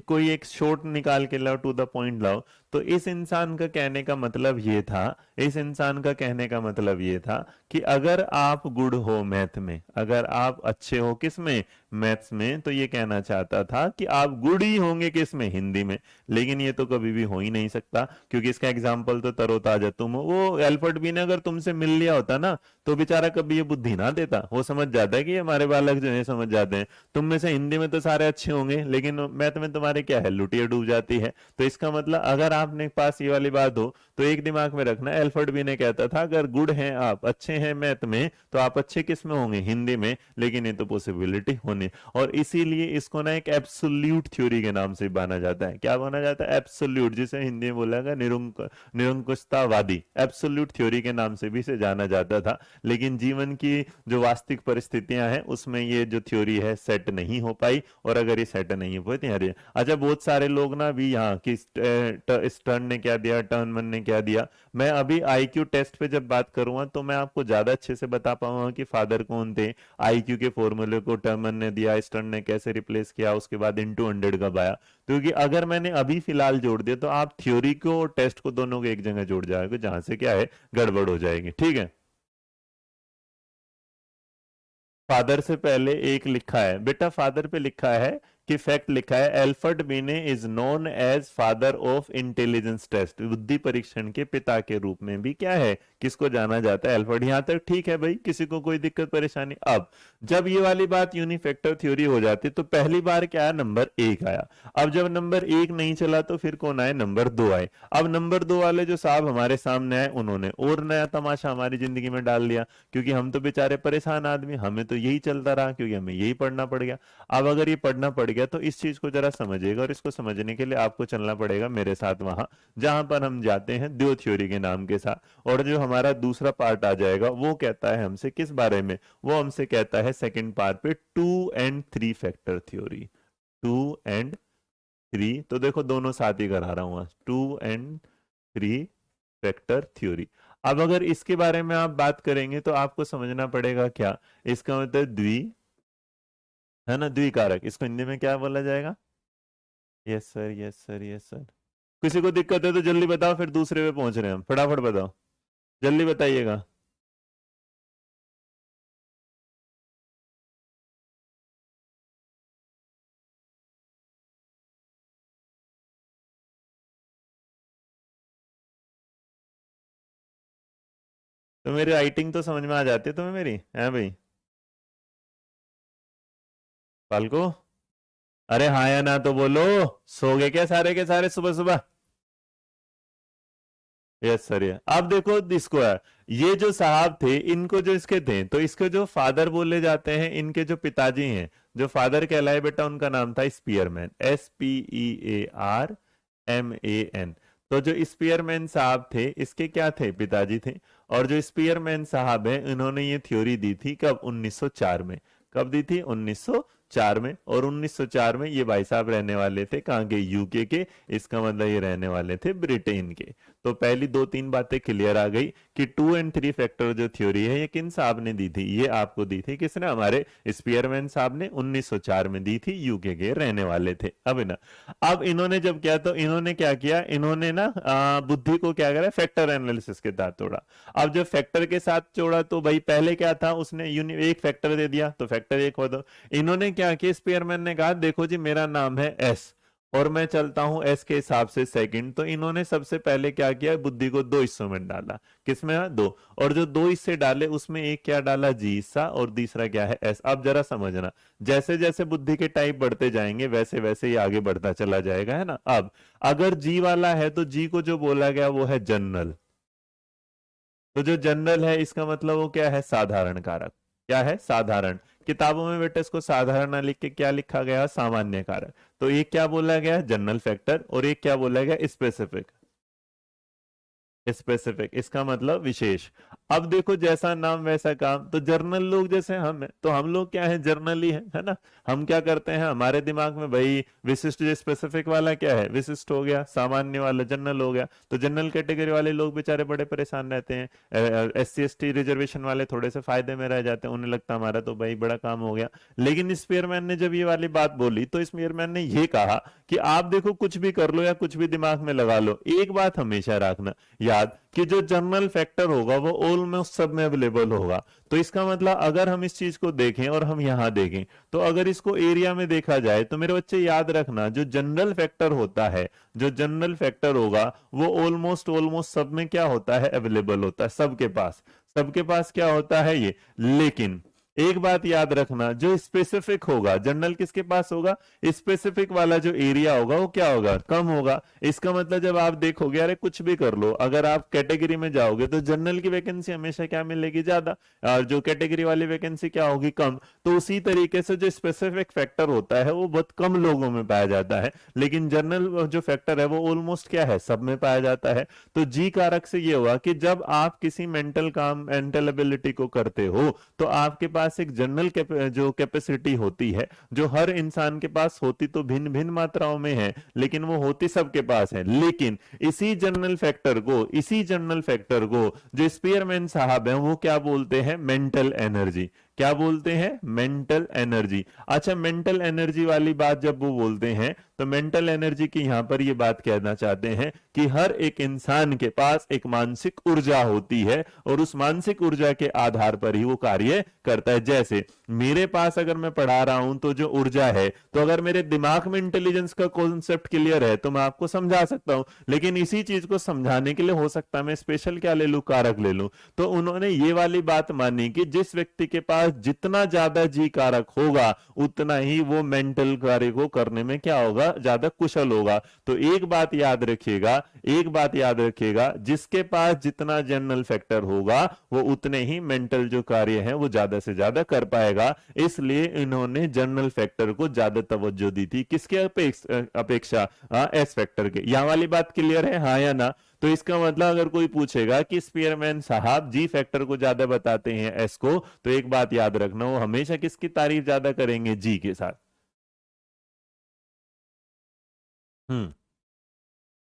कोई एक शॉर्ट निकाल के लाओ, टू द पॉइंट लाओ, तो इस इंसान का कहने का मतलब ये था, इस इंसान का कहने का मतलब ये था कि अगर आप गुड हो मैथ में, अगर आप अच्छे हो किस में, मैथ्स में, तो ये कहना चाहता था कि आप गुड ही होंगे किस में, हिंदी में। लेकिन ये तो कभी भी हो ही नहीं सकता, क्योंकि इसका एग्जाम्पल तो तरोताजा तुम हो। वो एल्फर्ट बी ने अगर तुमसे मिल लिया होता ना, तो बेचारा कभी ये बुद्धि ना देता, वो समझ जाता है कि ये हमारे बालक जो है समझ जाते हैं, तुम में से हिंदी में तो सारे अच्छे होंगे लेकिन मैथ में तुम्हारे क्या है, लुटिया डूब जाती है। तो इसका मतलब अगर आपने पास ये वाली बात हो, तो एक दिमाग में रखना, एल्फ्रेड बी ने कहता था अगर गुड हैं आप, अच्छे हैं मैथ में, तो आप अच्छे किस में होंगे, हिंदी में, लेकिन ये तो पॉसिबिलिटी होनी, और इसीलिए इसको ना एक एब्सोल्यूट थ्योरी के नाम से माना जाता है। क्या माना जाता है, एब्सोल्यूट, जिसे हिंदी में बोला गया निरंकुशतावादी, एब्सोल्यूट थ्योरी के नाम से भी इसे जाना जाता था। लेकिन जीवन की जो वास्तविक परिस्थितियां हैं उसमें ये जो थ्योरी है सेट नहीं हो पाई, और अगर ये सेट नहीं हो पाई तो यार, अच्छा बहुत सारे लोग ना भी यहाँ कि स्टर्न ने क्या दिया, टर्नमन ने क्या दिया, मैं अभी आईक्यू टेस्ट पे जब बात करूंगा तो मैं आपको ज्यादा अच्छे से बता पाऊंगा कि फादर कौन थे, आईक्यू के फॉर्मूले को टर्मन ने दिया, स्टर्न ने कैसे रिप्लेस किया, उसके बाद इनटू 100 कब आया। क्योंकि अगर मैंने अभी फिलहाल जोड़ दिया तो आप थ्योरी को और टेस्ट को दोनों को एक जगह जोड़ जाएगा, जहां से क्या है गड़बड़ हो जाएगी। ठीक है, फादर से पहले एक लिखा है बेटा, फादर पे लिखा है कि फैक्ट लिखा है, Alfred Binet is known as father of intelligence test, बुद्धि परीक्षण के पिता के रूप में भी क्या है, किसको जाना जाता है, एल्फ्रेड। यहां तक ठीक है भाई, किसी को कोई दिक्कत परेशानी। अब जब ये वाली बात यूनिफैक्टर थ्योरी हो जाती तो पहली बार क्या है, नंबर 1 आया। अब जब नंबर 1 नहीं चला तो फिर कौन आए, नंबर 2 आए। अब नंबर 2 वाले जो साहब हमारे सामने आए, उन्होंने और नया तमाशा हमारी जिंदगी में डाल दिया, क्योंकि हम तो बेचारे परेशान आदमी, हमें तो यही चलता रहा, क्योंकि हमें यही पढ़ना पड़ गया। अब अगर ये पढ़ना पड़ गया तो इस चीज को जरा समझिएगा, और इसको समझने के लिए आपको चलना पड़ेगा मेरे साथ वहां जहां पर हम जाते हैं द्यो थ्योरी के नाम के साथ। और जो हमारा दूसरा पार्ट आ जाएगा वो कहता है हमसे किस बारे में, वो हमसे कहता है सेकंड पार्ट पे 2 एंड 3 फैक्टर थ्योरी। 2 एंड 3, तो देखो दोनों साथ ही करा रहा हूं, 2 एंड 3 फैक्टर थ्योरी। अब अगर इसके बारे में आप बात करेंगे तो आपको समझना पड़ेगा क्या, इसका मतलब द्वि है ना, द्विकारक, इसको हिंदी में क्या बोला जाएगा। Yes sir, yes sir, yes sir. किसी को दिक्कत है तो जल्दी बताओ, फिर दूसरे पे पहुंच रहे हैं हम, फटाफट बताओ, जल्दी बताइएगा। तो मेरी राइटिंग तो समझ में आ जाती है तुम्हें मेरी, है भाई फाल्को। अरे हाँ या ना तो बोलो, सो गए क्या सारे के सारे सुबह सुबह। यस सर, ये अब देखो इसको है, ये जो साहब थे इनको जो इसके थे, तो इसके जो फादर बोले जाते हैं, इनके जो पिताजी हैं, जो फादर कहलाए बेटा, उनका नाम था स्पीयरमैन, SPEARMAN। तो जो स्पीयरमैन साहब थे इसके क्या थे, पिताजी थे। और जो स्पीयरमैन साहब हैं इन्होंने ये थ्योरी दी थी कब, 1904 में। कब दी थी, 1904 में। और 1904 में ये भाई साहब रहने वाले थे कहाँ के, यूके के, इसका मतलब ये रहने वाले थे ब्रिटेन के। तो पहली 2-3 बातें क्लियर आ गई कि 2 एंड 3 फैक्टर जो थ्योरी है ये किन साहब ने दी थी, ये आपको दी थी किसने, हमारे स्पीयरमैन साहब ने 1904 में दी थी, यूके के रहने वाले थे। अब ना, अब इन्होंने जब किया तो इन्होंने क्या किया, इन्होंने ना बुद्धि को क्या करा, फैक्टर एनालिसिस के साथ तोड़ा। अब जब फैक्टर के साथ जोड़ा तो भाई पहले क्या था, उसने एक फैक्टर दे दिया तो फैक्टर 1 हो दो। इन्होंने क्या किया, स्पीयरमैन ने कहा देखो जी मेरा नाम है एस और मैं चलता हूं एस के हिसाब से सेकंड, तो इन्होंने सबसे पहले क्या किया, बुद्धि को 2 हिस्सों में डाला। किसमें, 2। और जो 2 हिस्से डाले उसमें एक क्या डाला, जी हिस्सा, और दूसरा क्या है, एस। अब जरा समझना, जैसे जैसे बुद्धि के टाइप बढ़ते जाएंगे वैसे वैसे ये आगे बढ़ता चला जाएगा, है ना। अब अगर जी वाला है तो जी को जो बोला गया वो है जनरल। तो जो जनरल है इसका मतलब वो क्या है, साधारण कारक। क्या है, साधारण। किताबों में बेटा इसको साधारण ना लिख के क्या लिखा गया, सामान्य कारक। तो एक क्या बोला गया, जनरल फैक्टर, और एक क्या बोला गया, स्पेसिफिक। स्पेसिफिक इसका मतलब विशेष। अब देखो जैसा नाम वैसा काम, तो जर्नल लोग जैसे हम हैं तो हम लोग क्या है, जर्नली है ना। हम क्या करते हैं, हमारे दिमाग में भाई विशिष्ट, जो स्पेसिफिक वाला क्या है, विशिष्ट हो गया, सामान्य वाला जनरल हो गया। तो जनरल कैटेगरी वाले लोग बेचारे बड़े परेशान रहते हैं, SC ST रिजर्वेशन वाले थोड़े से फायदे में रह जाते हैं, उन्हें लगता है हमारा तो भाई बड़ा काम हो गया। लेकिन स्पीयरमैन ने जब ये वाली बात बोली तो स्पीयरमैन ने ये कहा कि आप देखो कुछ भी कर लो या कुछ भी दिमाग में लगा लो, एक बात हमेशा रखना याद कि जो जनरल फैक्टर होगा वो ऑलमोस्ट सब में अवेलेबल होगा। तो इसका मतलब अगर हम इस चीज को देखें और हम यहां देखें, तो अगर इसको एरिया में देखा जाए तो मेरे बच्चे याद रखना, जो जनरल फैक्टर होता है, जो जनरल फैक्टर होगा वो ऑलमोस्ट ऑलमोस्ट सब में क्या होता है, अवेलेबल होता है, सबके पास, सबके पास क्या होता है ये। लेकिन एक बात याद रखना, जो स्पेसिफिक होगा, जनरल किसके पास होगा, स्पेसिफिक वाला जो एरिया होगा वो क्या होगा, कम होगा। इसका मतलब जब आप देखोगे, अरे कुछ भी कर लो, अगर आप कैटेगरी में जाओगे तो जनरल की वैकेंसी हमेशा क्या मिलेगी, ज्यादा, और जो कैटेगरी वाली वैकेंसी क्या होगी, कम। तो उसी तरीके से जो स्पेसिफिक फैक्टर होता है वो बहुत कम लोगों में पाया जाता है, लेकिन जनरल जो फैक्टर है वो ऑलमोस्ट क्या है, सब में पाया जाता है। तो जी कारक से ये हुआ कि जब आप किसी मेंटल काम, मेंटल एबिलिटी को करते हो, तो आपके पास एक जनरल जो कैपेसिटी होती है, जो हर इंसान के पास होती तो भिन्न भिन्न मात्राओं में है, लेकिन वो होती सबके पास है। लेकिन इसी जनरल फैक्टर को जो स्पीयरमैन साहब हैं वो क्या बोलते हैं, मेंटल एनर्जी। क्या बोलते हैं, मेंटल एनर्जी। अच्छा, मेंटल एनर्जी वाली बात जब वो बोलते हैं तो मेंटल एनर्जी की यहां पर ये बात कहना चाहते हैं कि हर एक इंसान के पास एक मानसिक ऊर्जा होती है और उस मानसिक ऊर्जा के आधार पर ही वो कार्य करता है। जैसे मेरे पास अगर मैं पढ़ा रहा हूं तो जो ऊर्जा है, तो अगर मेरे दिमाग में इंटेलिजेंस का कॉन्सेप्ट क्लियर है तो मैं आपको समझा सकता हूं, लेकिन इसी चीज को समझाने के लिए हो सकता है मैं स्पेशल क्या ले लूं, कारक ले लूं। तो उन्होंने ये वाली बात मानी कि जिस व्यक्ति के पास जितना ज्यादा जी कारक होगा उतना ही वो मेंटल कार्य को करने में क्या होगा, ज्यादा कुशल होगा। तो एक बात याद रखिएगा, जिसके पास जितना जनरल फैक्टर होगा वो उतने ही मेंटल जो कार्य है वो ज्यादा से ज्यादा कर पाएगा। इसलिए इन्होंने जनरल फैक्टर को ज्यादा तवज्जो दी थी, किसके अपेक्षा एस फैक्टर के। यहां वाली बात क्लियर है, हाँ या ना। तो इसका मतलब अगर कोई पूछेगा कि स्पीयरमैन साहब जी फैक्टर को ज्यादा बताते हैं एस को, तो एक बात याद रखना, वो हमेशा किसकी तारीफ ज्यादा करेंगे, जी के साथ। हम्म।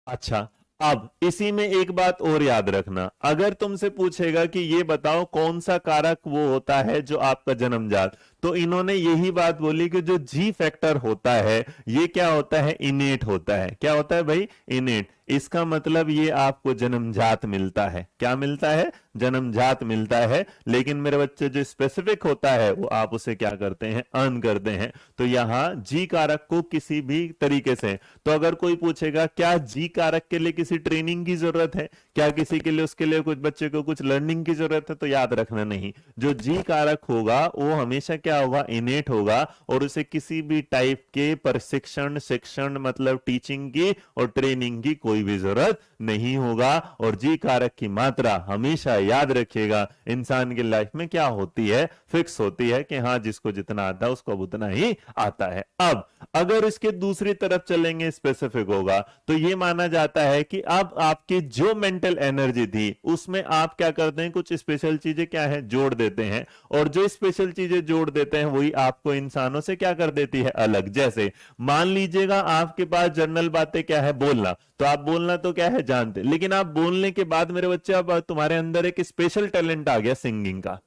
अच्छा, अब इसी में एक बात और याद रखना, अगर तुमसे पूछेगा कि ये बताओ कौन सा कारक वो होता है जो आपका जन्मजात, तो इन्होंने यही बात बोली कि जो जी फैक्टर होता है ये क्या होता है, इनेट होता है। क्या होता है भाई, इनेट। इसका मतलब ये आपको जन्मजात मिलता है। क्या मिलता है, जन्मजात मिलता है। लेकिन मेरे बच्चे जो स्पेसिफिक होता है वो आप उसे क्या करते हैं, अर्न करते हैं। तो यहां जी कारक को किसी भी तरीके से, तो अगर कोई पूछेगा क्या जी कारक के लिए किसी ट्रेनिंग की जरूरत है, क्या किसी के लिए, उसके लिए कुछ बच्चे को कुछ लर्निंग की जरूरत है, तो याद रखना नहीं। जो जी कारक होगा वो हमेशा क्या होगा, इनेट होगा, और उसे किसी भी टाइप के प्रशिक्षण, शिक्षण मतलब टीचिंग की और ट्रेनिंग की कोई भी जरूरत नहीं होगा। और जी कारक की मात्रा हमेशा याद रखिएगा इंसान की लाइफ में क्या होती है, फिक्स होती है कि हाँ जिसको जितना आता है उसको अब उतना ही आता है। अब अगर इसके दूसरी तरफ चलेंगे, स्पेसिफिक होगा, तो यह माना जाता है कि अब आपकी जो मेंटल एनर्जी थी उसमें आप क्या करते हैं, कुछ स्पेशल चीजें क्या है, जोड़ देते हैं। और जो स्पेशल चीजें जोड़ देते हैं वही आपको इंसानों से क्या कर देती है, अलग। जैसे मान लीजिएगा आपके पास जनरल बातें क्या है, बोलना, तो आप बोलना तो क्या है जानते, लेकिन आप बोलने के बाद मेरे बच्चे अब तुम्हारे अंदर एक स्पेशल टैलेंट आ गया सिंगिंग का।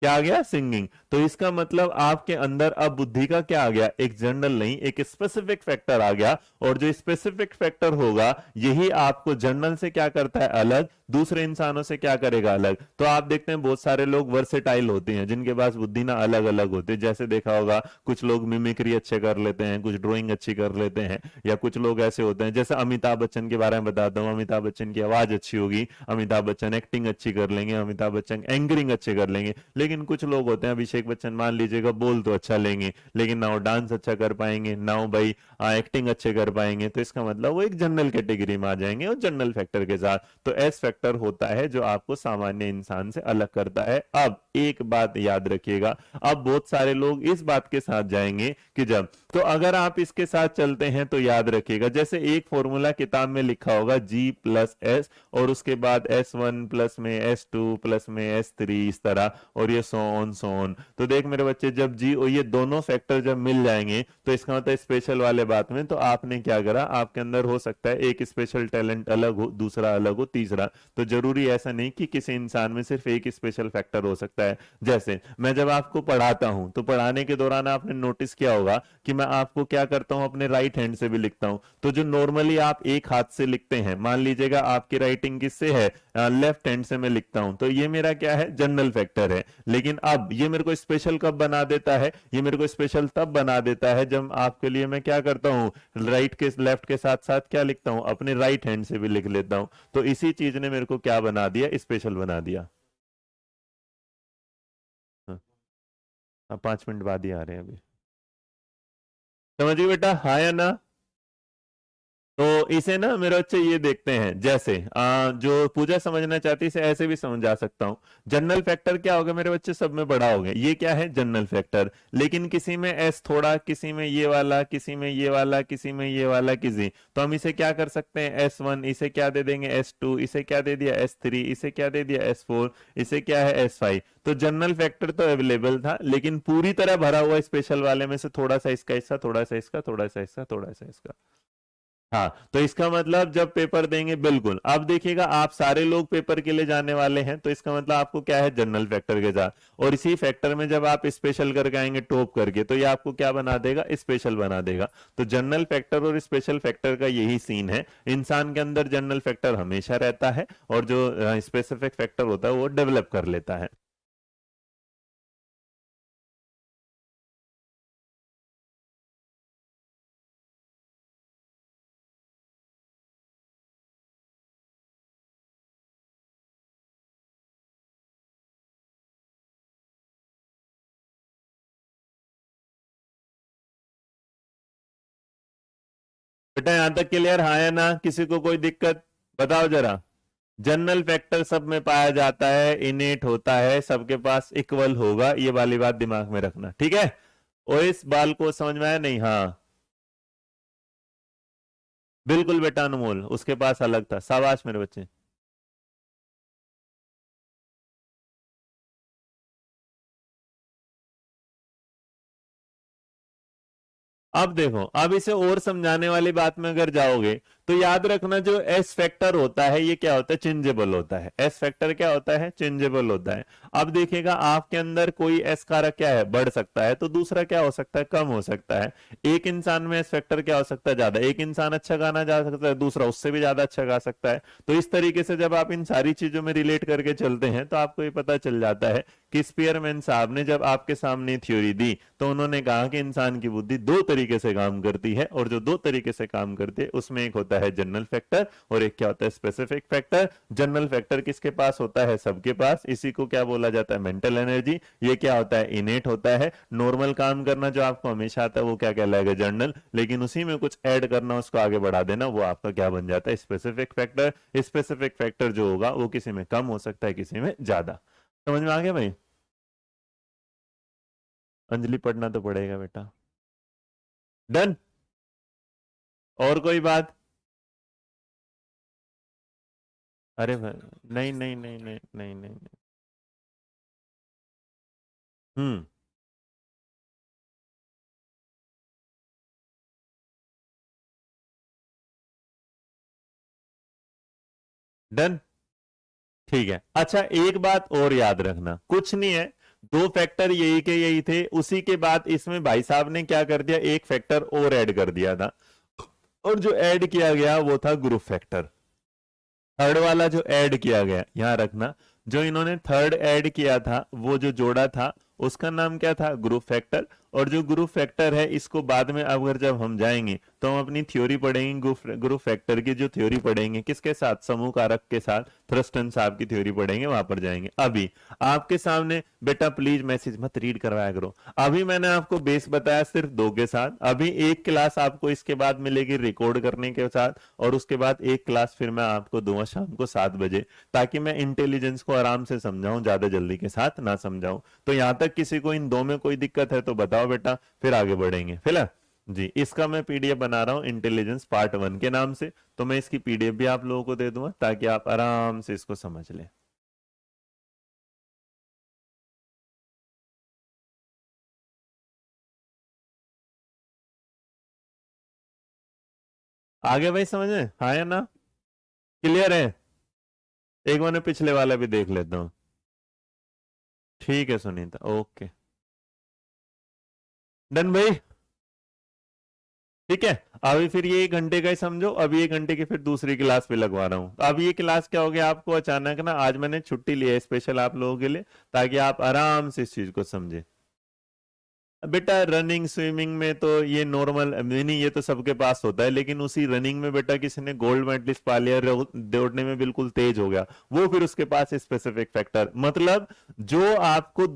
क्या आ गया, सिंगिंग। तो इसका मतलब आपके अंदर अब बुद्धि का क्या आ गया, एक जनरल नहीं एक स्पेसिफिक फैक्टर आ गया। और जो स्पेसिफिक फैक्टर होगा यही आपको जनरल से क्या करता है, अलग, दूसरे इंसानों से क्या करेगा, अलग। तो आप देखते हैं बहुत सारे लोग वर्सेटाइल होते हैं, जिनके पास बुद्धि ना अलग अलग होती है। जैसे देखा होगा कुछ लोग मिमिक्री अच्छे कर लेते हैं, कुछ ड्राइंग अच्छी कर लेते हैं, या कुछ लोग ऐसे होते हैं, जैसे अमिताभ बच्चन के बारे में बताता हूँ। अमिताभ बच्चन की आवाज अच्छी होगी, अमिताभ बच्चन एक्टिंग अच्छी कर लेंगे, अमिताभ बच्चन एंकरिंग अच्छे कर लेंगे। लेकिन कुछ लोग होते हैं, अभिषेक बच्चन मान लीजिएगा, बोल तो अच्छा लेंगे लेकिन ना वो डांस अच्छा कर पाएंगे, ना वो भाई एक्टिंग अच्छे कर पाएंगे। तो इसका मतलब वो एक जनरल कैटेगरी में आ जाएंगे और जनरल फैक्टर के साथ। तो एस फैक्टर होता है जो आपको सामान्य इंसान से अलग करता है। अब एक बात याद रखिएगा, अब बहुत सारे लोग इस बात के साथ जाएंगे कि जब, तो अगर आप इसके साथ चलते हैं तो याद रखिएगा, जैसे एक फॉर्मूला किताब में लिखा होगा जी प्लस एस, और उसके बाद S1 प्लस में S2 प्लस में S3, इस तरह, और ये सो ऑन। तो देख मेरे बच्चे, जब जी और ये दोनों फैक्टर जब मिल जाएंगे तो इसका मतलब स्पेशल वाले बात में, तो आपने क्या करा, आपके अंदर हो सकता है एक स्पेशल टैलेंट अलग हो, दूसरा अलग हो, तीसरा। तो जरूरी ऐसा नहीं कि किसी इंसान में सिर्फ एक स्पेशल फैक्टर हो सकता है। जैसे मैं जब आपको पढ़ाता हूं तो पढ़ाने के दौरान आपने नोटिस किया होगा कि मैं आपको क्या करता हूं, अपने राइट हैंड से भी लिखता हूं। तो जो नॉर्मली आप एक हाथ से लिखते हैं, मान लीजिएगा आपकी राइटिंग किससे है, लेफ्ट हैंड से मैं लिखता हूं, तो ये मेरा क्या है, जनरल फैक्टर है। लेकिन अब ये मेरे को स्पेशल कब बना देता है, ये मेरे को स्पेशल तब बना देता है जब आपके लिए मैं क्या करता हूं, राइट के लेफ्ट के साथ साथ क्या लिखता हूं, अपने राइट हैंड से भी लिख लेता हूं। तो इसी चीज ने मेरे को क्या बना दिया, स्पेशल बना दिया। हाँ। हाँ 5 मिनट बाद ही आ रहे हैं अभी। समझिए बेटा, हाँ या ना? तो इसे ना मेरे बच्चे ये देखते हैं, जैसे जो पूजा समझना चाहती है इसे ऐसे भी समझा सकता हूँ। जनरल फैक्टर क्या होगा मेरे बच्चे, सब में बड़ा हो गया, ये क्या है जनरल फैक्टर, लेकिन किसी में एस थोड़ा, किसी में ये वाला, किसी में ये वाला, किसी में ये वाला, किसी, तो हम इसे क्या कर सकते हैं, S1, इसे क्या दे देंगे S2, इसे क्या दे दिया S3, इसे क्या दे दिया S4, इसे क्या है S5। तो जनरल फैक्टर तो अवेलेबल था, लेकिन पूरी तरह भरा हुआ स्पेशल वाले में से थोड़ा सा इसका हिस्सा, थोड़ा सा इसका, थोड़ा सा इसका, थोड़ा सा इसका। हाँ, तो इसका मतलब जब पेपर देंगे, बिल्कुल अब देखिएगा आप सारे लोग पेपर के लिए जाने वाले हैं, तो इसका मतलब आपको क्या है, जनरल फैक्टर के साथ, और इसी फैक्टर में जब आप स्पेशल करके आएंगे टॉप करके, तो ये आपको क्या बना देगा, स्पेशल बना देगा। तो जनरल फैक्टर और स्पेशल फैक्टर का यही सीन है, इंसान के अंदर जनरल फैक्टर हमेशा रहता है, और जो स्पेसिफिक फैक्टर होता है वो डेवलप कर लेता है। बेटा यहां तक क्लियर, हाँ या ना? किसी को कोई दिक्कत? बताओ जरा। जनरल फैक्टर सब में पाया जाता है, इनेट होता है, सबके पास इक्वल होगा, ये वाली बात दिमाग में रखना, ठीक है? और इस बाल को समझ में आया नहीं? हाँ बिल्कुल बेटा, अनमोल उसके पास अलग था, शाबाश मेरे बच्चे। अब देखो, अब इसे और समझाने वाली बात में अगर जाओगे, तो याद रखना जो एस फैक्टर होता है ये क्या होता है, चेंजेबल होता है। एस फैक्टर क्या होता है, चेंजेबल होता है। अब देखिएगा आपके अंदर कोई एस कारक क्या है, बढ़ सकता है, तो दूसरा क्या हो सकता है, कम हो सकता है। एक इंसान में एस फैक्टर क्या हो सकता है, ज्यादा, एक इंसान अच्छा गाना जा सकता है, दूसरा उससे भी ज्यादा अच्छा गा सकता है। तो इस तरीके से जब आप इन सारी चीजों में रिलेट करके चलते हैं, तो आपको ये पता चल जाता है कि स्पीयरमैन साहब ने जब आपके सामने थ्योरी दी, तो उन्होंने कहा कि इंसान की बुद्धि दो तरीके से काम करती है, और जो दो तरीके से काम करती है उसमें एक होता है जनरल फैक्टर, और एक क्या होता है, स्पेसिफिक फैक्टर। जनरल फैक्टर किसके पास होता है, सबके पास, इसी को क्या बोला जाता है, मेंटल एनर्जी। ये क्या होता है, इनेट होता है। नॉर्मल काम करना जो आपको हमेशा आता है वो क्या कहलाएगा, जनरल, लेकिन उसी में कुछ ऐड करना, उसको आगे बढ़ा देना, वो आपका क्या बन जाता है, स्पेसिफिक फैक्टर। स्पेसिफिक फैक्टर जो होगा वो किसी में कम हो सकता है, किसी में ज्यादा। समझ में आ गया भाई? अंजलि पढ़ना तो पड़ेगा बेटा। डन? और कोई बात? अरे भाई, नहीं नहीं नहीं नहीं नहीं नहीं नहीं। हम्म। डन। ठीक है, अच्छा एक बात और याद रखना, कुछ नहीं है, दो फैक्टर यही के यही थे, उसी के बाद इसमें भाई साहब ने क्या कर दिया, एक फैक्टर और ऐड कर दिया था, और जो ऐड किया गया वो था ग्रुप फैक्टर। थर्ड वाला जो ऐड किया गया, यहां रखना, जो इन्होंने थर्ड ऐड किया था, वो जो जोड़ा था, उसका नाम क्या था, ग्रुप फैक्टर। और जो ग्रुप फैक्टर है, इसको बाद में अगर जब हम जाएंगे तो हम अपनी थ्योरी पढ़ेंगे, ग्रुप फैक्टर की जो थ्योरी पढ़ेंगे, किसके साथ, समूह कारक के साथ, थ्रस्टन साहब की थ्योरी पढ़ेंगे, वहां पर जाएंगे। अभी आपके सामने बेटा प्लीज मैसेज मत रीड करवाया करो, अभी मैंने आपको बेस बताया सिर्फ दो के साथ, अभी एक क्लास आपको इसके बाद मिलेगी रिकॉर्ड करने के साथ, और उसके बाद एक क्लास फिर मैं आपको दूंगा शाम को 7 बजे, ताकि मैं इंटेलिजेंस को आराम से समझाऊं, ज्यादा जल्दी के साथ ना समझाऊं। तो यहां तक किसी को इन दो में कोई दिक्कत है तो बताओ बेटा, फिर आगे बढ़ेंगे। फिलहाल जी, इसका मैं पीडीएफ बना रहा हूं इंटेलिजेंस पार्ट 1 के नाम से, तो मैं इसकी पीडीएफ भी आप लोगों को दे दूंगा, ताकि आप आराम से इसको समझ लें। आगे भाई समझ में, हाँ या ना? क्लियर है? एक बार मैं पिछले वाला भी देख लेता हूँ। ठीक है सुनीता, ओके। डन भाई? ठीक है। अभी फिर ये 1 घंटे का ही समझो, अभी 1 घंटे की फिर दूसरी क्लास भी लगवा रहा हूँ। अब ये क्लास क्या हो गया आपको अचानक ना, आज मैंने छुट्टी ली है स्पेशल आप लोगों के लिए, ताकि आप आराम से इस चीज को समझे। बेटा रनिंग स्विमिंग में तो ये नॉर्मल नहीं, ये तो सबके पास होता है, लेकिन उसी रनिंग में बेटा किसी ने गोल्ड मेडलिस्ट पा लिया, दौड़ने में बिल्कुल तेज हो गया, वो फिर उसके पास स्पेसिफिक फैक्टर, मतलब जो आपको